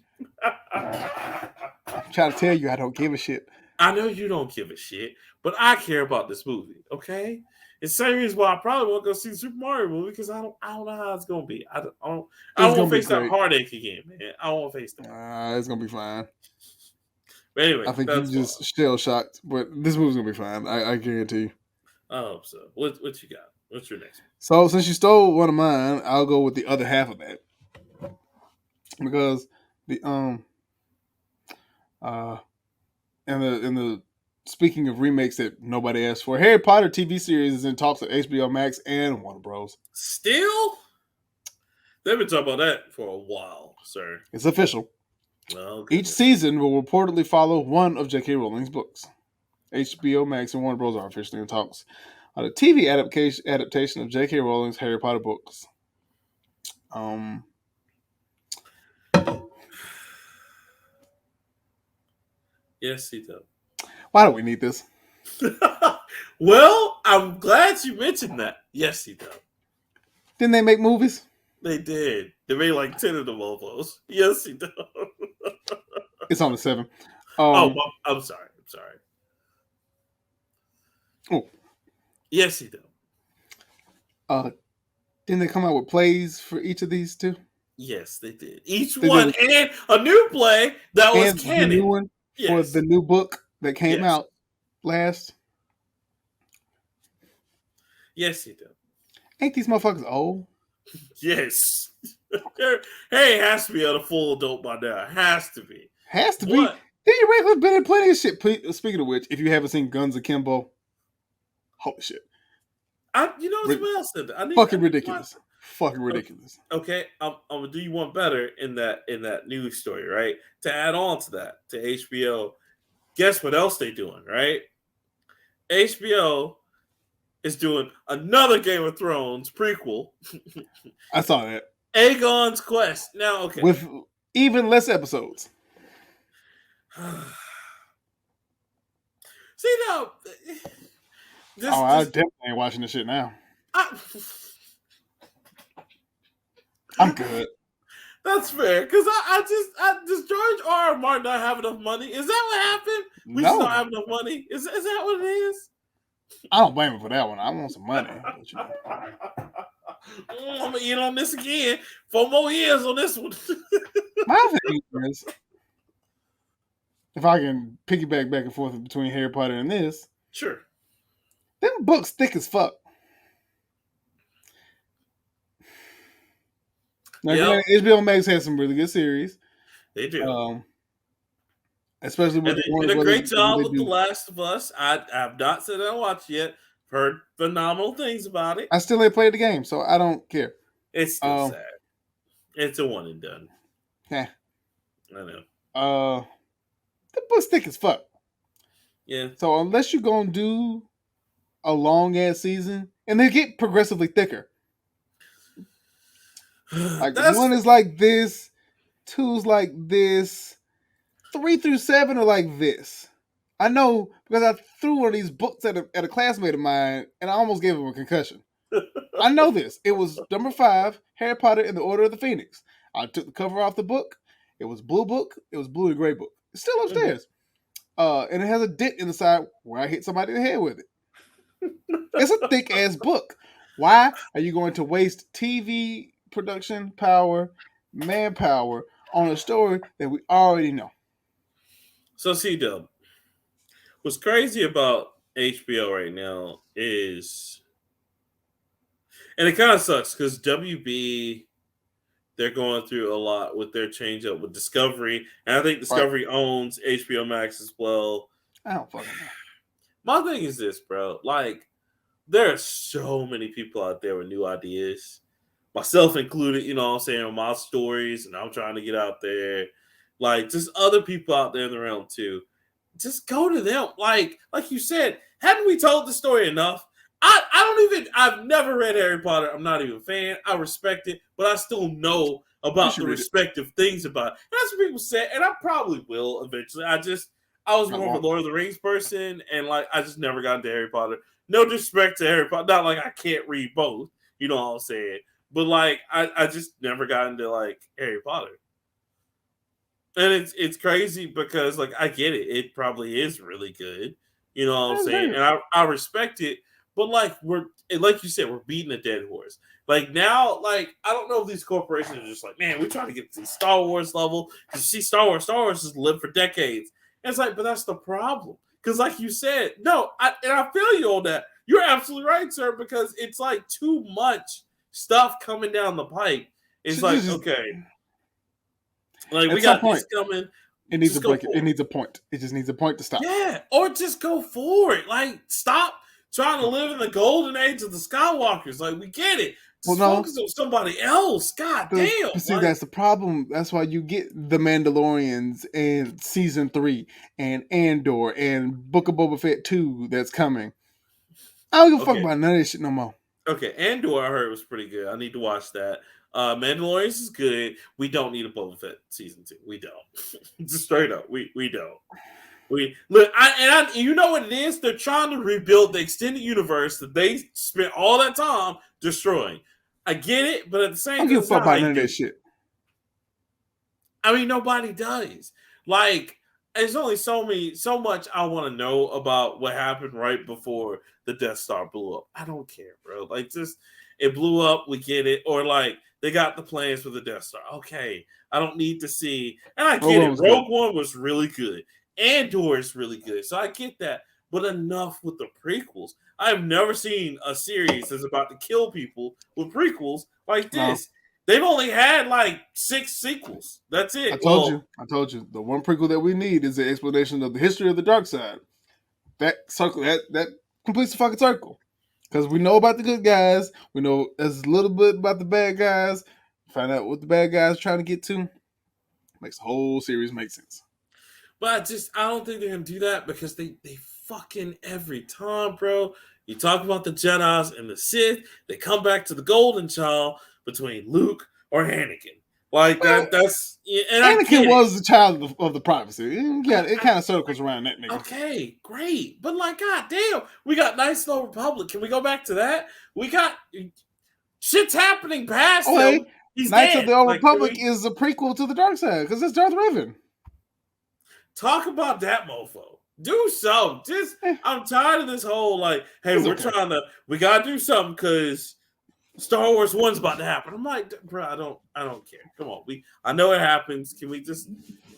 I'm trying to tell you I don't give a shit. I know you don't give a shit, but I care about this movie, okay? It's the same reason why I probably won't go see the Super Mario movie because I don't know how it's gonna be. I don't want to face that heartache again, man. I don't want to face that. It's gonna be fine. But anyway, I think you're just shell shocked, but this movie's gonna be fine. I guarantee you. I hope so. What you got? What's your next one? So since you stole one of mine, I'll go with the other half of that because the in the speaking of remakes that nobody asked for, Harry Potter TV series is in talks with HBO Max and Warner Bros. Still, they've been talking about that for a while, sir. It's official. Okay. Each season will reportedly follow one of J.K. Rowling's books. HBO Max and Warner Bros. Are officially in talks on a TV adaptation of J.K. Rowling's Harry Potter books. Yes, Tito. Why do we need this? Well, I'm glad you mentioned that. Yes, Tito. Didn't they make movies? They did. They made like 10 of them almost. Yes, Tito. It's on the 7. I'm sorry. Oh. Yes, Tito. Didn't they come out with plays for each of these two? Yes, they did. Each one and a new play that was canon. The new one for the new book that came out last. Yes, he did. Ain't these motherfuckers old? Yes. Hey, it has to be on a full adult by now. It has to be. Has to be. What? Daniel Radcliffe been in plenty of shit. Speaking of which, if you haven't seen Guns Akimbo, holy shit. You know what else said that? Fucking ridiculous. Fucking ridiculous. Okay, I'm gonna do you one better in that news story, right? To add on to that, to HBO, guess what else they doing, right? HBO is doing another Game of Thrones prequel. I saw that. Aegon's Quest. Now, okay. With even less episodes. See, now... I definitely ain't watching this shit now. I'm good. That's fair, because I does George R. Martin not have enough money? Is that what happened? We No. just don't have enough money? Is that what it is? I don't blame him for that one. I want some money. But, you know. I'm gonna eat on this again. 4 more years on this one. My thing is, if I can piggyback back and forth between Harry Potter and this, sure. Them books thick as fuck. Now, Yep. HBO Max has some really good series. They do. Especially with they did a great job with The Last of Us. I have not said I watched yet. Heard phenomenal things about it. I still ain't played the game, so I don't care. It's still sad. It's a one and done. Yeah. I know. The book's thick as fuck. Yeah. So unless you're gonna do a long ass season, and they get progressively thicker. Like one is like this, 2's like this, 3 through 7 are like this. I know because I threw one of these books at a classmate of mine, and I almost gave him a concussion. I know this. It was number 5, Harry Potter and the Order of the Phoenix. I took the cover off the book. It was blue book. It was blue and gray book. It's still upstairs. And it has a dent in the side where I hit somebody in the head with it. It's a thick ass book. Why are you going to waste TV production power, manpower on a story that we already know? So, CDub, what's crazy about HBO right now is, and it kind of sucks because WB, they're going through a lot with their change up with Discovery, and I think Discovery owns HBO Max as well. I don't fucking know. My thing is this, bro. Like, there are so many people out there with new ideas, myself included, you know what I'm saying, on my stories, and I'm trying to get out there. Like, just other people out there in the realm, too. Just go to them. Like you said, haven't we told the story enough? I've never read Harry Potter. I'm not even a fan. I respect it, but I still know about the respective things about it. And that's what people say, and I probably will eventually. I was more of a Lord of the Rings person, and like I just never got into Harry Potter. No disrespect to Harry Potter. Not like I can't read both, you know what I'm saying? But like I just never got into like Harry Potter. And it's crazy because like I get it. It probably is really good. You know what I'm saying? And I respect it. But like like you said, we're beating a dead horse. Like now, like I don't know if these corporations are just like, man, we're trying to get to the Star Wars level. Because you see, Star Wars has lived for decades. And it's like, but that's the problem. Because like you said, no, I feel you on that. You're absolutely right, sir. Because it's like too much stuff coming down the pipe. It's like, okay, like we got this coming. It needs a break. It needs a point. It just needs a point to stop. Yeah, or just go for it. Like stop trying to live in the golden age of the Skywalkers. Like we get it. Just focus on somebody else. God damn. See, that's the problem. That's why you get the Mandalorians and season 3 and Andor and Book of Boba Fett 2 that's coming. I don't give a fuck about none of this shit no more. Okay, Andor I heard was pretty good. I need to watch that. Mandalorians is good. We don't need a Boba Fett season 2. We don't. Just straight up. We don't. We look, you know what it is? They're trying to rebuild the extended universe that they spent all that time destroying. I get it, but at the same time, I don't give a fuck about none of that shit. I mean, nobody does. Like, there's only so much I want to know about what happened right before the Death Star blew up. I don't care, bro. Like, just it blew up, we get it, or like they got the plans for the Death Star. Okay, I don't need to see, and I get it. Rogue One was really good. Andor is really good, so I get that. but enough with the prequels. I've never seen a series that's about to kill people with prequels like this. They've only had like 6 sequels. That's it. I told you. The one prequel that we need is the explanation of the history of the dark side. That circle, that completes the fucking circle. Because we know about the good guys. We know as little bit about the bad guys. Find out what the bad guys are trying to get to. Makes the whole series make sense. But I don't think they're gonna do that because they fucking every time, bro. You talk about the Jedi's and the Sith, they come back to the Golden Child between Luke or Anakin. Like that. That's and Anakin was the child of the prophecy. Yeah, it kind of circles around that nigga. Okay, great, but like, goddamn, we got Knights of the Republic. Can we go back to that? We got shit's happening past him. He's Knights dead. of the Old Republic is a prequel to the dark side because it's Darth Revan. Talk about that mofo. Do something. I'm tired of this whole like, hey, we gotta do something because Star Wars 1's about to happen. I'm like, bro, I don't care. Come on, I know it happens. Can we just?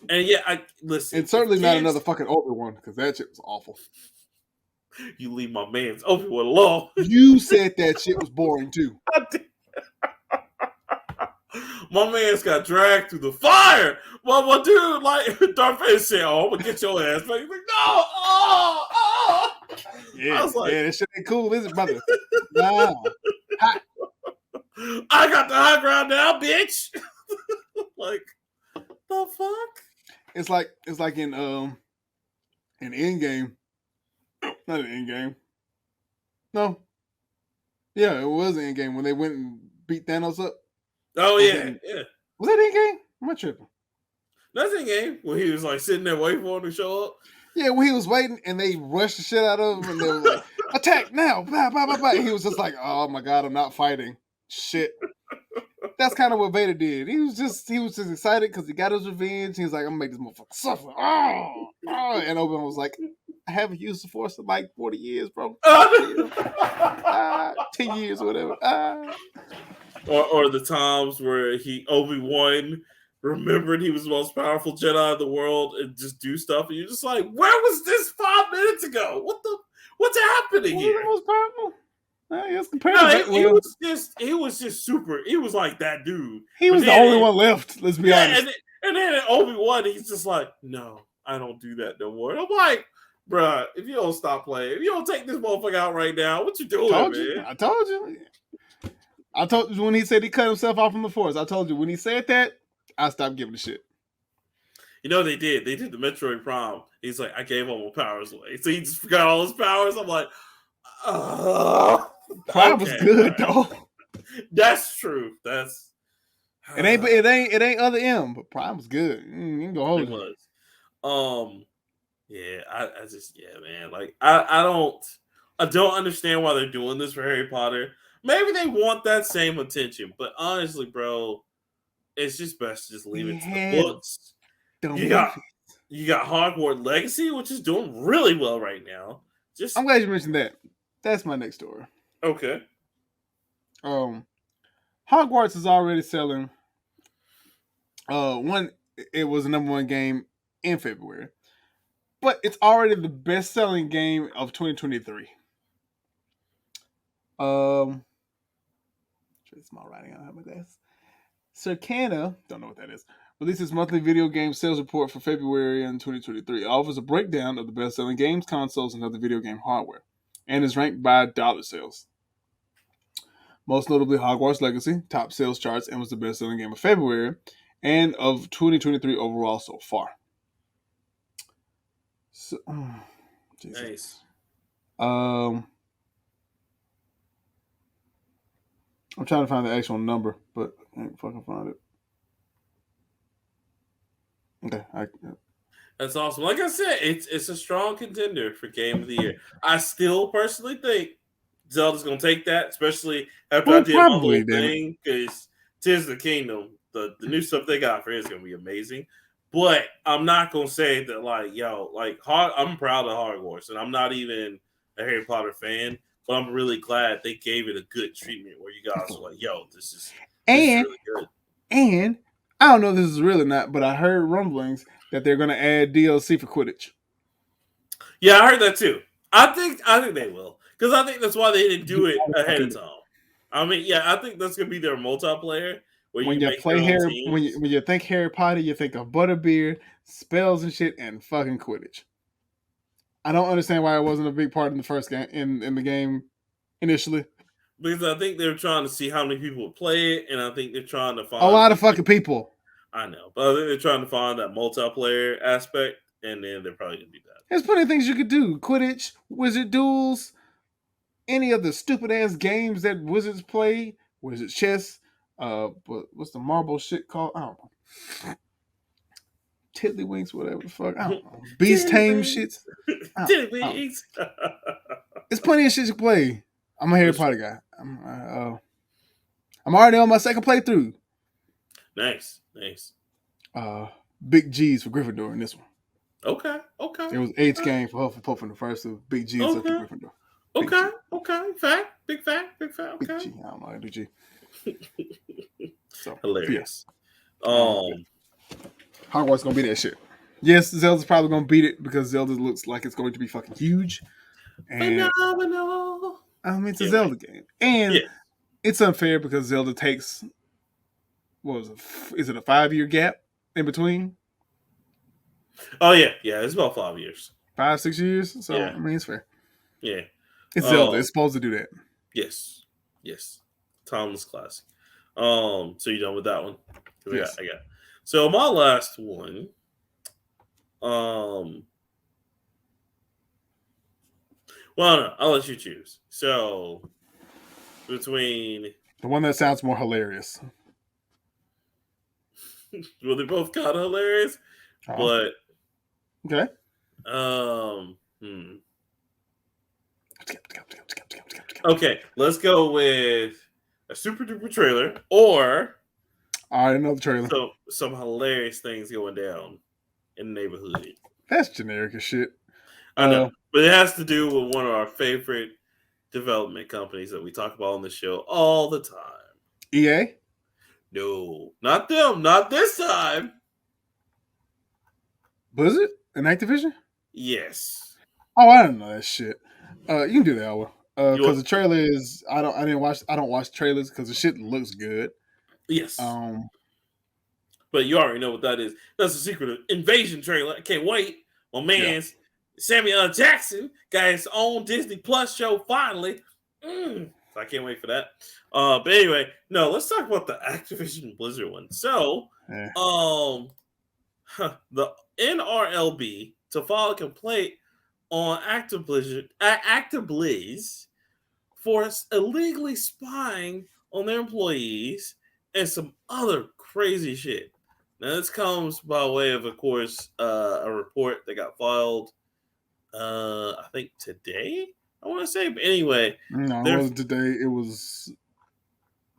And yeah, I listen. It's certainly not another fucking Obi-Wan because that shit was awful. You leave my man's Obi-Wan alone. You said that shit was boring too. I did. My man's got dragged through the fire. Well, my dude, like Darth Vader said, "Oh, I'm gonna get your ass." But he's like, "No, oh." Yeah, I was like, that shit ain't cool, is it, brother? Nah. I got the high ground now, bitch. Like, the fuck? It's like in Endgame. Not an Endgame. No. Yeah, it was an Endgame when they went and beat Thanos up. Oh yeah, yeah. Was that Endgame? Am I tripping? That's Endgame when he was like sitting there waiting for him to show up. Yeah, when he was waiting and they rushed the shit out of him and they were like, "Attack now!" Blah, blah, blah, blah. He was just like, "Oh my god, I'm not fighting." Shit. That's kind of what Vader did. He was just excited because he got his revenge. He was like, "I'm gonna make this motherfucker suffer." Oh. And Obi-Wan was like, "I haven't used the Force in like 40 years, bro. 10 years or whatever." Or the times where Obi-Wan remembered he was the most powerful Jedi in the world and just do stuff, and you're just like, where was this 5 minutes ago? What's happening here? The most powerful? He was just super. He was like that dude. He was the only one left. Let's be honest. And then Obi-Wan, he's just like, no, I don't do that no more. And I'm like, bruh, if you don't stop playing, if you don't take this motherfucker out right now, what you doing, man? I told you when he said he cut himself off from the Force. I told you when he said that, I stopped giving a shit. You know they did. They did the Metroid Prime. He's like, I gave all my powers away. So he just forgot all his powers. I'm like, Prime was good though. That's true. It ain't other M, but Prime was good. You can go hold it. Was. Yeah, I just man. Like I don't understand why they're doing this for Harry Potter. Maybe they want that same attention, but honestly, bro, it's just best to just leave it to the books. You got Hogwarts Legacy, which is doing really well right now. I'm glad you mentioned that. That's my next story. Okay. Hogwarts is already selling. It was the number 1 game in February, but it's already the best-selling game of 2023. It's my writing. I don't have my glasses. Circana, don't know what that is, released its monthly video game sales report for February in 2023. It offers a breakdown of the best-selling games, consoles, and other video game hardware, and is ranked by dollar sales. Most notably, Hogwarts Legacy top sales charts and was the best-selling game of February and of 2023 overall so far. So, nice. I'm trying to find the actual number, but I can't fucking find it. Okay, that's awesome. Like I said, it's a strong contender for Game of the Year. I still personally think Zelda's gonna take that, especially after I did my whole thing, because Tears of the Kingdom, the new stuff they got for it is gonna be amazing. But I'm not gonna say that I'm proud of Hogwarts, and I'm not even a Harry Potter fan. But I'm really glad they gave it a good treatment where you guys are like, yo, this is really good. And I don't know if this is real or not, but I heard rumblings that they're going to add DLC for Quidditch. Yeah, I heard that too. I think they will, because I think that's why they didn't do it ahead of time. I mean, yeah, I think that's gonna be their multiplayer where When you you make play your own Harry, teams. when you think Harry Potter, you think of butterbeer, spells and shit, and fucking Quidditch. I don't understand why it wasn't a big part in the first game in the game initially. Because I think they're trying to see how many people would play it, and I think they're trying to A find. lot of fucking people. I know, but I think they're trying to find that multiplayer aspect, and then they're probably gonna do that. There's plenty of things you could do. Quidditch, Wizard Duels, any of the stupid ass games that Wizards play. Wizard chess. What's the marble shit called? I don't know. Tiddlywinks, whatever the fuck. I don't know. Beast Tame shits. Tiddlywinks. There's plenty of shit you play. I'm a Harry Potter guy. I'm already on my second playthrough. Nice. Big G's for Gryffindor in this one. Okay. It was H game for Hufflepuff in the first, so Big G's up for Gryffindor. Okay. Fact. Big fact. Okay. Big G. I don't know how to do G. So Hilarious. Hogwarts gonna be that shit. Yes, Zelda's probably gonna beat it because Zelda looks like it's going to be fucking huge. And phenomenal. I mean, it's a Zelda game, and it's unfair because Zelda takes is it a 5-year gap in between? Oh yeah, it's about 5 years, 5-6 years. So I mean, it's fair. Yeah, it's Zelda. It's supposed to do that. Yes. Timeless classic. So you done with that one? Yes. I got. So my last one. Well, no, I'll let you choose. So between the one that sounds more hilarious. Well, they're both kind of hilarious, but okay. Okay, let's go with a super duper trailer or I already know the trailer. So some hilarious things going down in the neighborhood. That's generic as shit. I know, but it has to do with one of our favorite development companies that we talk about on the show all the time. EA? No, not them. Not this time. Blizzard and Activision? Yes. Oh, I don't know that shit. You can do that, Alwa. Because the trailer is I don't watch trailers because the shit looks good. Yes. But you already know what that is. That's the Secret Invasion trailer. I can't wait. My man's Samuel L. Jackson got his own Disney Plus show finally. So I can't wait for that. But anyway, no, let's talk about the Activision Blizzard one. So, the NRLB to file a complaint on ActiBlizz for illegally spying on their employees and some other crazy shit. Now, this comes by way of course, a report that got filed, I think today, I want to say. But anyway. No, it wasn't today. It was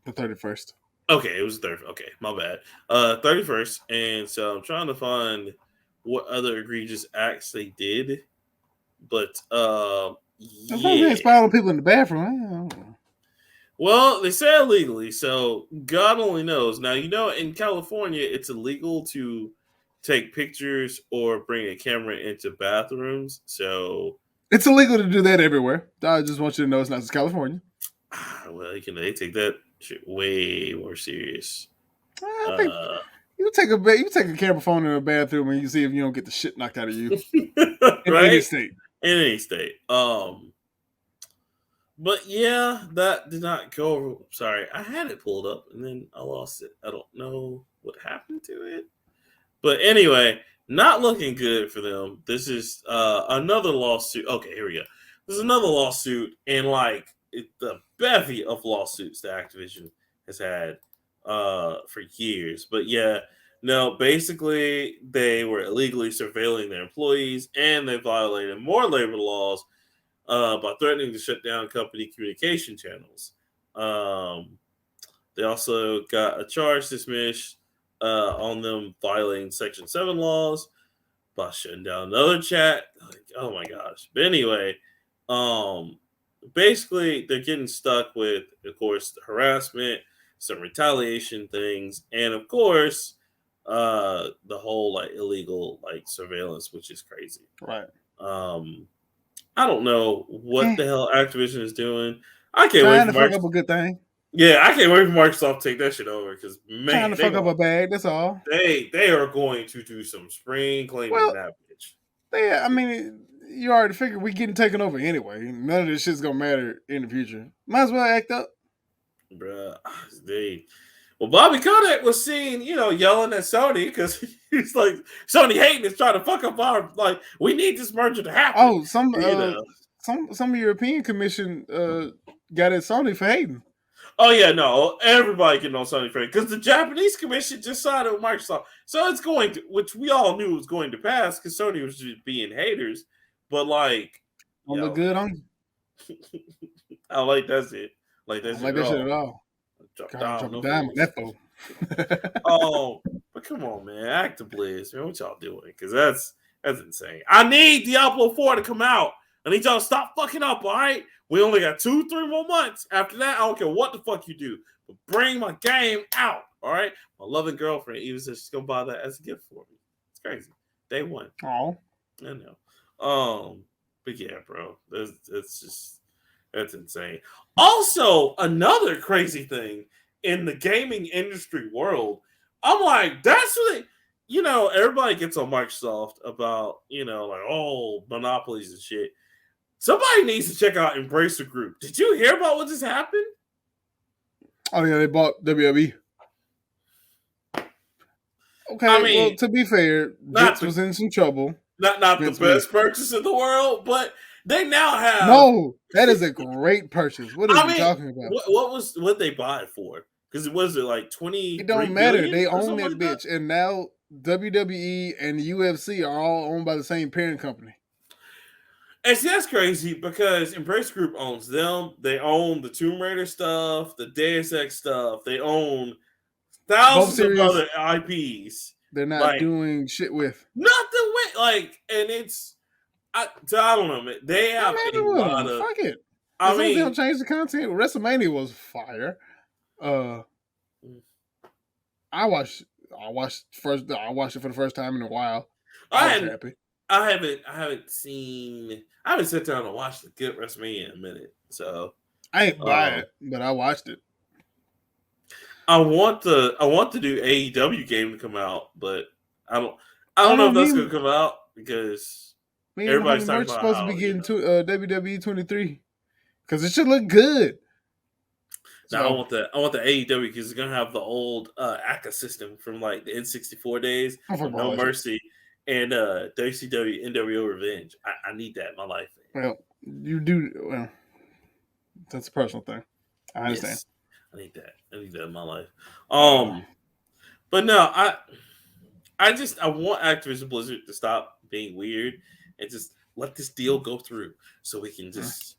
the 31st. Okay, it was 30. Okay, my bad. 31st. And so I'm trying to find what other egregious acts they did. But, they spy on people in the bathroom. I don't know. Well, they say illegally, so God only knows. Now, in California, it's illegal to take pictures or bring a camera into bathrooms. So it's illegal to do that everywhere. I just want you to know it's not just California. Well, they take that shit way more serious. I think you take a camera phone in a bathroom and you see if you don't get the shit knocked out of you. In any state. In any state. But yeah, that did not go over. Sorry, I had it pulled up and then I lost it. I don't know what happened to it. But anyway, not looking good for them. This is another lawsuit. Okay, here we go. This is another lawsuit, and the bevy of lawsuits that Activision has had for years. But yeah, no, basically they were illegally surveilling their employees, and they violated more labor laws by threatening to shut down company communication channels. They also got a charge dismissed on them violating Section 7 laws by shutting down another chat. Oh my gosh. But anyway, basically they're getting stuck with, of course, the harassment, some retaliation things, and of course, the whole illegal surveillance, which is crazy. Right. I don't know what the hell Activision is doing. I can't wait Trying for to fuck Microsoft. up a good thing. Yeah, I can't wait for Microsoft to take that shit over because Trying man, to fuck up a bag. That's all. they are going to do some spring cleaning Well, that bitch. I mean, you already figured we getting taken over anyway. None of this shit's gonna matter in the future. Might as well act up. Bruh, well, Bobby Kotick was seen, yelling at Sony because he's like, Sony hating is trying to fuck up our, like, we need this merger to happen. Oh, some European Commission got at Sony for hating. Oh yeah, no, everybody getting on Sony for it because the Japanese Commission just signed it with Microsoft, so it's going to, which we all knew was going to pass because Sony was just being haters, but like, Don't look good on you. I like that's it. Like that's I like that shit at all. Drop Drop down, a dime on that fool. Oh, but come on, man, ActiBlizz, man, what y'all doing? Because that's insane. I need Diablo 4 to come out. I need y'all to stop fucking up. All right, we only got 2-3 more months. After that, I don't care what the fuck you do, but bring my game out. All right, my loving girlfriend even said she's gonna buy that as a gift for me. It's crazy. Day one. Oh, I know. But yeah, bro, that's insane. Also, another crazy thing in the gaming industry world, I'm like, that's what everybody gets on Microsoft about, like, oh, monopolies and shit. Somebody needs to check out Embracer Group. Did you hear about what just happened? Oh yeah, they bought WWE. Okay, I mean, well, to be fair, Vince was in some trouble. Not Vince the best purchase in the world, but they now have. No, that is a great purchase. What are you talking about? What they buy it for? Because it was like 20. It don't matter. They own that bitch, and now WWE and the UFC are all owned by the same parent company. And see, that's crazy because Embrace Group owns them. They own the Tomb Raider stuff, the Deus Ex stuff. They own thousands of other IPs. They're not doing shit with. Nothing with, like, and it's, I don't know, man. They have a lot of. Fuck it. I mean, they don't change the content. WrestleMania was fire. I watched it for the first time in a while. I was happy. I haven't sat down and watched the good WrestleMania in a minute. So I ain't buy it, but I watched it. I want the new AEW game to come out, but I don't know if that's gonna come out because everybody's talking about supposed to be getting to WWE 23 because it should look good. Now I want the AEW because it's gonna have the old ACA system from like the N64 days, No Mercy, and WCW NWO Revenge. I need that in my life. Well, you do. Well, that's a personal thing. I understand. Yes, I need that in my life. But no, I want Activision Blizzard to stop being weird and just let this deal go through so we can just.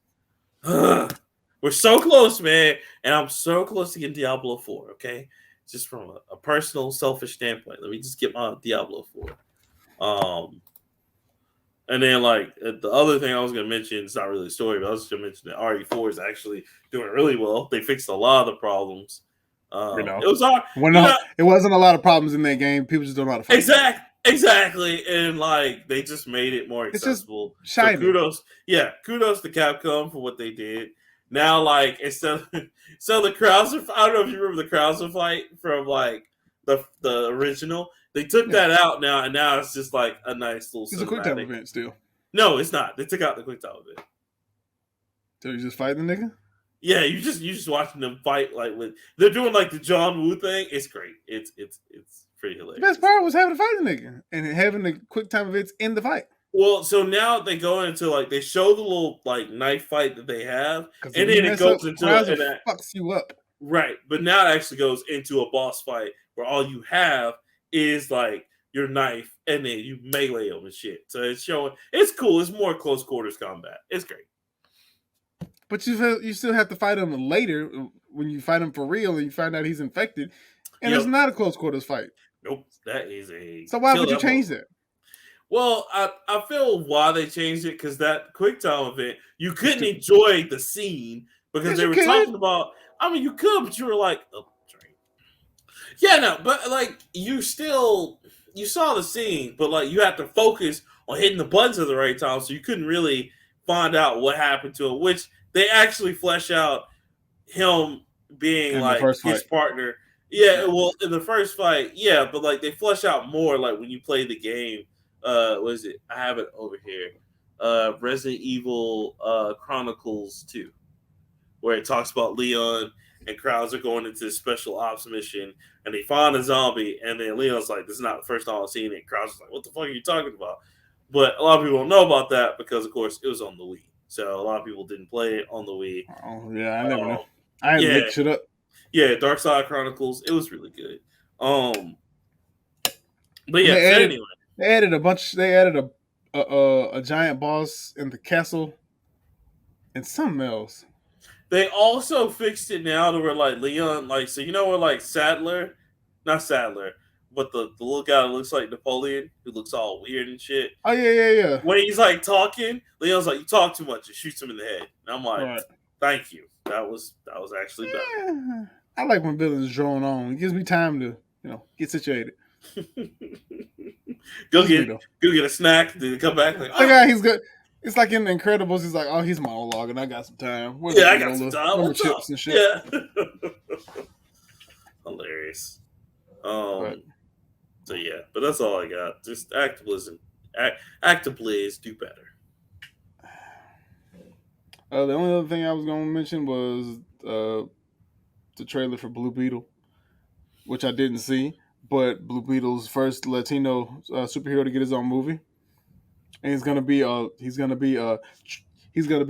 We're so close, man, and I'm so close to getting Diablo 4. Okay, just from a personal, selfish standpoint, let me just get my Diablo 4. And then like the other thing I was going to mention, it's not really a story, but I was going to mention that RE4 is actually doing really well. They fixed a lot of the problems. It was hard. It wasn't a lot of problems in that game. People just don't know how to fight. Exactly, and like they just made it more accessible. So kudos to Capcom for what they did. Now, like so the Krauser, I don't know if you remember the Krauser fight from like the original. They took that out now, and now it's just like a nice little. It's a quick time event still. No, it's not. They took out the quick time event. So you just fight the nigga? Yeah, you just watching them fight like they're doing like the John Woo thing. It's great. It's pretty hilarious. The best part was having to fight the nigga and having the quick time events in the fight. Well, so now they go into like they show the little like knife fight that they have, and then it goes into fucks you up. Right, but now it actually goes into a boss fight where all you have is like your knife, and then you melee them and shit. So it's showing it's cool. It's more close quarters combat. It's great. But you still have to fight him later when you fight him for real and you find out he's infected, and it's not a close quarters fight. Nope, that is a. So why would you change that? Well, I feel why they changed it because that quick time event you couldn't enjoy the scene because they were talking about. I mean, you could, but you were like, oh, drink. Yeah, no, but like you saw the scene, but like you had to focus on hitting the buttons at the right time, so you couldn't really find out what happened to him, which they actually flesh out him being In the like first his fight. partner. Yeah, well, in the first fight, yeah, but like they flesh out more like when you play the game. What is it? I have it over here. Resident Evil Chronicles 2, where it talks about Leon and crowds are going into this special ops mission and they find a zombie, and then Leon's like, "This is not the first time I've seen it." Crowds is like, "What the fuck are you talking about?" But a lot of people don't know about that because, of course, it was on the Wii, so a lot of people didn't play it on the Wii. Oh yeah, I never know. I had to look shit up. Yeah, Dark Side Chronicles. It was really good. But yeah, they added a bunch. They added a giant boss in the castle and something else. They also fixed it now to where like Leon, like, so you know where like not Sadler, but the little guy that looks like Napoleon, who looks all weird and shit. Oh yeah. When he's like talking, Leon's like, "You talk too much," and shoots him in the head. And I'm like, right. Thank you. That was actually better. Yeah. I like when villains drone on. It gives me time to, get situated. go get a snack, then come back. Like, the guy, he's good. It's like in The Incredibles. He's like, "Oh, he's monologuing. I got some time. I got some time. What's chips up? And shit." Yeah. Hilarious. So yeah, but that's all I got. Just ActiBlizz do better. The only other thing I was going to mention was the trailer for Blue Beetle, which I didn't see, but Blue Beetle's first Latino superhero to get his own movie, and he's gonna be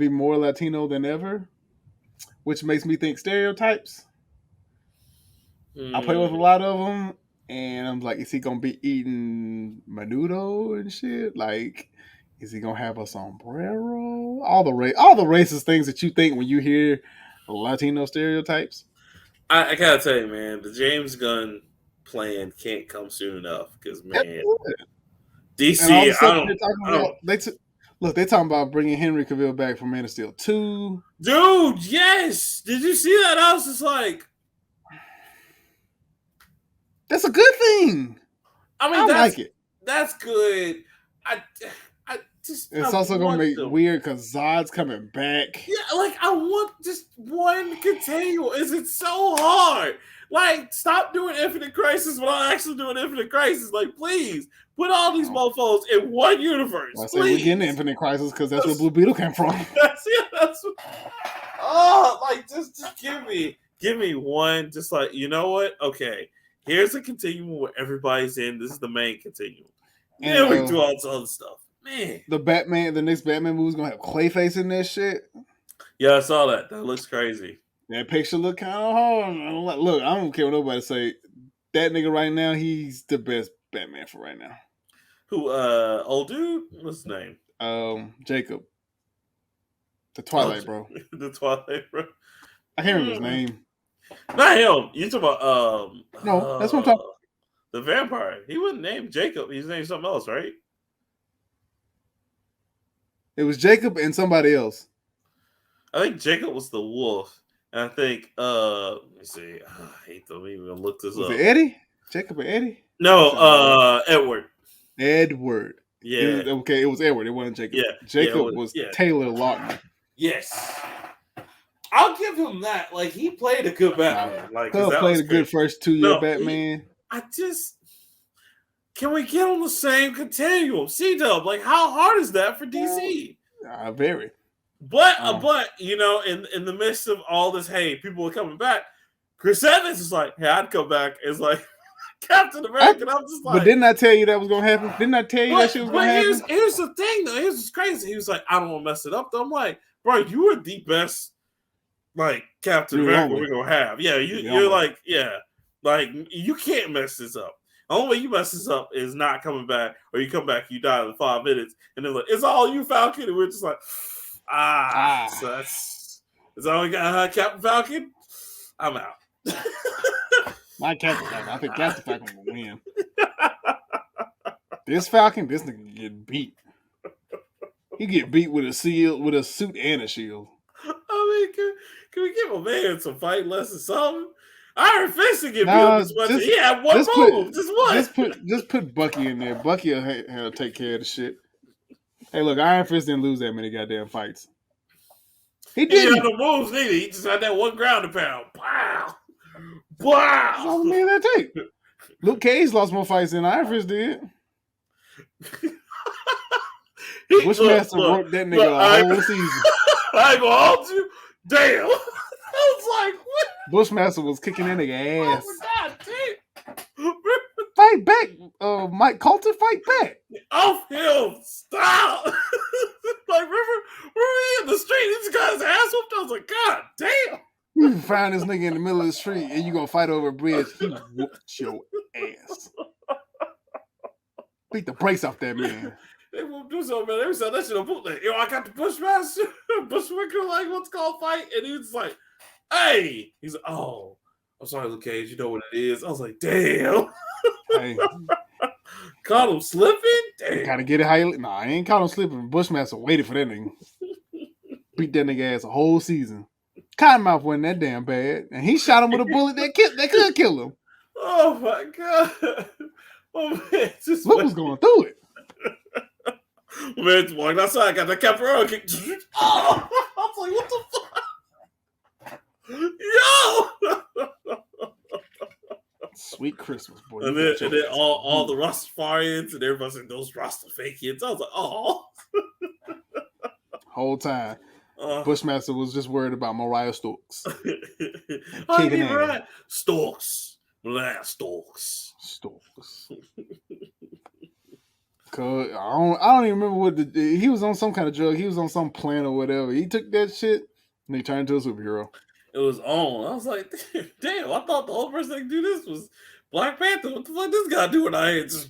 more Latino than ever, which makes me think stereotypes. I play with a lot of them, and I'm like, is he gonna be eating menudo and shit? Like, is he gonna have a sombrero? All the racist things that you think when you hear Latino stereotypes. I gotta tell you, man, the James Gunn plan can't come soon enough because, man, DC. They're talking about bringing Henry Cavill back from Man of Steel 2. Dude, yes. Did you see that? I was just like, that's a good thing. I mean, like it. That's good. It's also gonna make it weird because Zod's coming back. Yeah, like I want just one continual. Is it so hard? Like, stop doing Infinite Crisis without actually doing Infinite Crisis. Like, please put all these mofos in one universe. I say we're getting Infinite Crisis because that's where Blue Beetle came from. Just give me one. Just like, you know what? Okay, here's a continuum where everybody's in. This is the main continuum. And then we can do all this other stuff. Man, the next Batman movie is gonna have Clayface in this shit. Yeah, I saw that. That looks crazy. That picture look kind of hard. Look, I don't care what nobody say. That nigga right now, he's the best Batman for right now. Who? Old dude? What's his name? Jacob. The Twilight, bro. The Twilight, bro. I can't remember his name. Not him. You talking about? No, that's what I'm talking about. The vampire. He wasn't named Jacob. He's named something else, right? It was Jacob and somebody else. I think Jacob was the wolf. And I think, let me see. I hate to even look this up. Was it Eddie? Jacob and Eddie? No, Edward. Edward. Yeah. It was Edward. It wasn't Jacob. Yeah. Jacob was Taylor Lautner. Yes. I'll give him that. Like, he played a good Batman. Like, he played a good first 2 year Batman. Can we get on the same continuum? CDub, like, how hard is that for DC? Very. But you know, in the midst of all this, hey, people are coming back. Chris Evans is like, hey, I'd come back as like Captain America. I'm just like, but didn't I tell you that was gonna happen? Didn't I tell you that shit was gonna happen? Here's the thing, though. Here's what's crazy. He was like, I don't want to mess it up. Though I'm like, bro, you are the best, like, Captain America we're gonna have. Yeah, you're like, yeah, like, you can't mess this up. The only way you mess this up is not coming back, or you come back, you die in 5 minutes, and they're like, it's all you, Falcon, and we're just like, so that's all we got, Captain Falcon. I'm out. My Captain Falcon. I think Captain Falcon will win. This Falcon, this nigga can get beat. He get beat with a suit and a shield. I mean, can we give a man some fight lessons, something? Iron Fist to get beat up as much. He had one move. Just one. Just put Bucky in there. Bucky will take care of the shit. Hey, look, Iron Fist didn't lose that many goddamn fights. He He didn't. had no moves neither. He just had that one ground and pound. Wow. That's all Wow. the man that take. Luke Cage lost more fights than Iron Fist did. Bushmaster worked that nigga a whole season. I ain't gonna hold you. Damn. I was like, what? Bushmaster was kicking that nigga ass. Oh, God damn. Fight back, Mike Coulter, fight back. Off him. Stop. Like, remember he in the street? He just got his ass whooped. I was like, God damn. You find this nigga in the middle of the street and you gonna fight over a bridge. He whooped your ass. Beat the brakes off that man. They won't do so, man. They were selling that shit on bootleg. Yo, I got the Bushmaster. Bushwicker, like, what's called fight? And he was like, hey. He's like, oh, I'm sorry, Luke Cage. You know what it is. I was like, damn. Hey, caught him slipping? Damn. gotta get it how you. Nah, I ain't caught him slipping. Bushmaster waited for that nigga. Beat that nigga ass a whole season. Cottonmouth wasn't that damn bad. And he shot him with a bullet that could kill him. Oh, my God. Oh, man. Just Luke was going through it. Man, walking outside, got that capoeira kick. Oh, I was like, what the fuck? Yo! Sweet Christmas, boy. And then all the Rastafarians and everybody said those Rastafakians. I was like, oh. Whole time. Bushmaster was just worried about Mariah Stokes. I need Mariah Stokes. Mariah Stokes. Cause I don't even remember what he was on some kind of drug. He was on some plan or whatever. He took that shit and he turned into a superhero. It was on. I was like, damn, I thought the whole person that could do this was Black Panther. What the fuck this guy doing out here? Just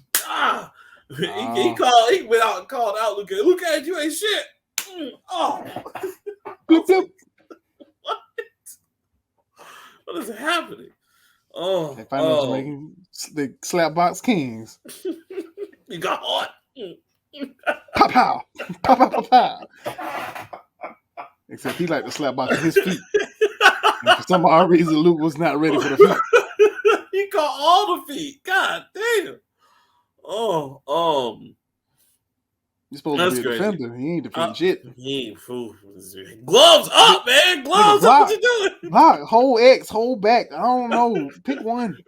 he went out and called out Luke Cage. Luke Cage, you ain't shit. Oh. Bloop, bloop. What is happening? Oh, they finally making the slapbox kings. You got hot. Pow pow. Pow pow pow pow. Except he liked to slapbox with his feet. And for some odd reason, Luke was not ready for the feet. He caught all the feet. God damn. Oh, You're supposed to be a defender. He ain't defending shit. He ain't fool. Gloves up, man. Gloves up. What you doing? Block, whole X, whole back. I don't know. Pick one.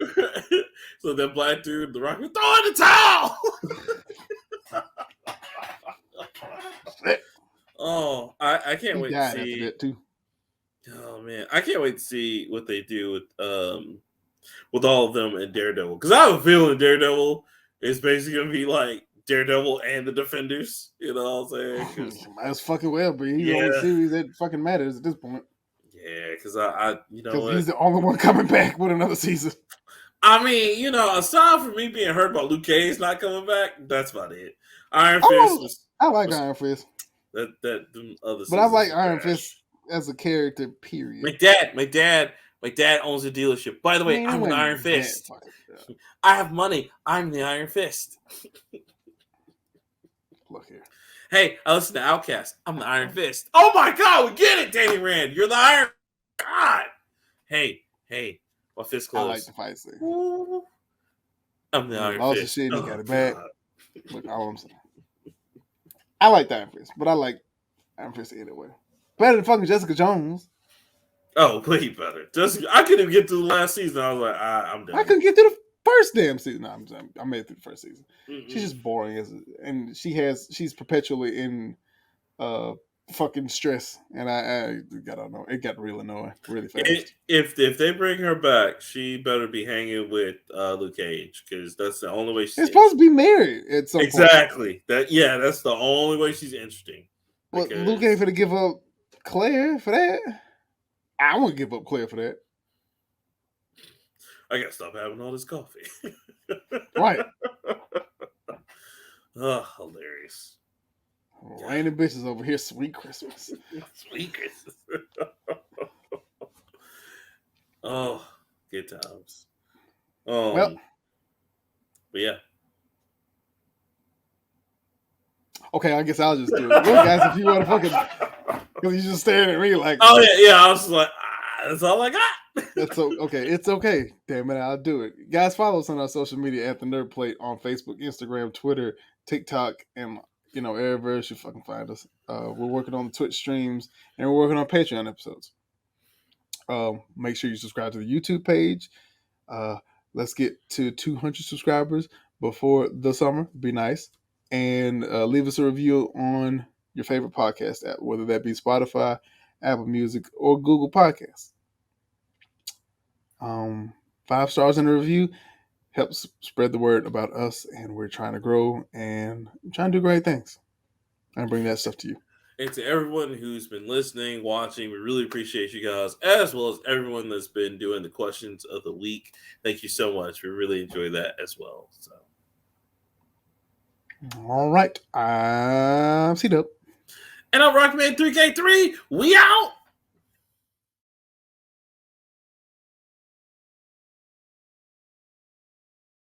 So that black dude, the Rock, throw in the towel. Oh, I can't wait to see that too. Oh man, I can't wait to see what they do with all of them in Daredevil, because I have a feeling Daredevil is basically gonna be like Daredevil and the Defenders. You know what I'm saying? Might as fucking well be. He's the only series that fucking matters at this point. Yeah, because I he's the only one coming back with another season. I mean, aside from me being hurt about Luke Cage not coming back, that's about it. Iron Fist. I like Iron Fist. That other. But I like Iron Fist as a character. Period. My dad owns a dealership. By the way, I'm an Iron Fist. I have money. I'm the Iron Fist. Look here. Hey, I listen to Outkast. I'm the Iron Fist. Oh my God, we get it, Danny Rand. You're the Iron God. Hey, my fist closed. I like the fight scene. I'm the Iron Fist. Shit, he got it back. Look, all I'm saying. I like the Iron Fist, but I like Iron Fist anyway. Better than fucking Jessica Jones. Oh, way better. I couldn't even get through the last season. I was like, I'm done. I couldn't get through the first damn season. No, I made it through the first season. Mm-mm. She's just boring, and she's perpetually in fucking stress, and I don't know. It got real annoying really fast. If they bring her back, she better be hanging with Luke Cage, because that's the only way she's supposed to be married at some point. Exactly. That's the only way she's interesting. Well, Luke ain't finna give up Claire for that. I won't give up Claire for that. I gotta stop having all this coffee. Right. Oh, hilarious. Raining bitches over here. Sweet Christmas. Sweet Christmas. Oh, good times. But yeah. Okay, I guess I'll just do it. Well, guys, if you want to fucking, because you just staring at me like, oh yeah, I was just like, that's all I got. That's okay. It's okay. Damn it, I'll do it. Guys, follow us on our social media at The Nerd Plate on Facebook, Instagram, Twitter, TikTok, and everywhere you fucking find us. We're working on the Twitch streams and we're working on Patreon episodes. Make sure you subscribe to the YouTube page. Let's get to 200 subscribers before the summer. Be nice. And leave us a review on your favorite podcast app, whether that be Spotify, Apple Music, or Google Podcasts. 5 stars in a review helps spread the word about us, and we're trying to grow and trying to do great things and bring that stuff to you. And to everyone who's been listening, watching, we really appreciate you guys, as well as everyone that's been doing the questions of the week. Thank you so much. We really enjoy that as well. So, all right, I'm CDub. And I'm Rockman3K3. We out.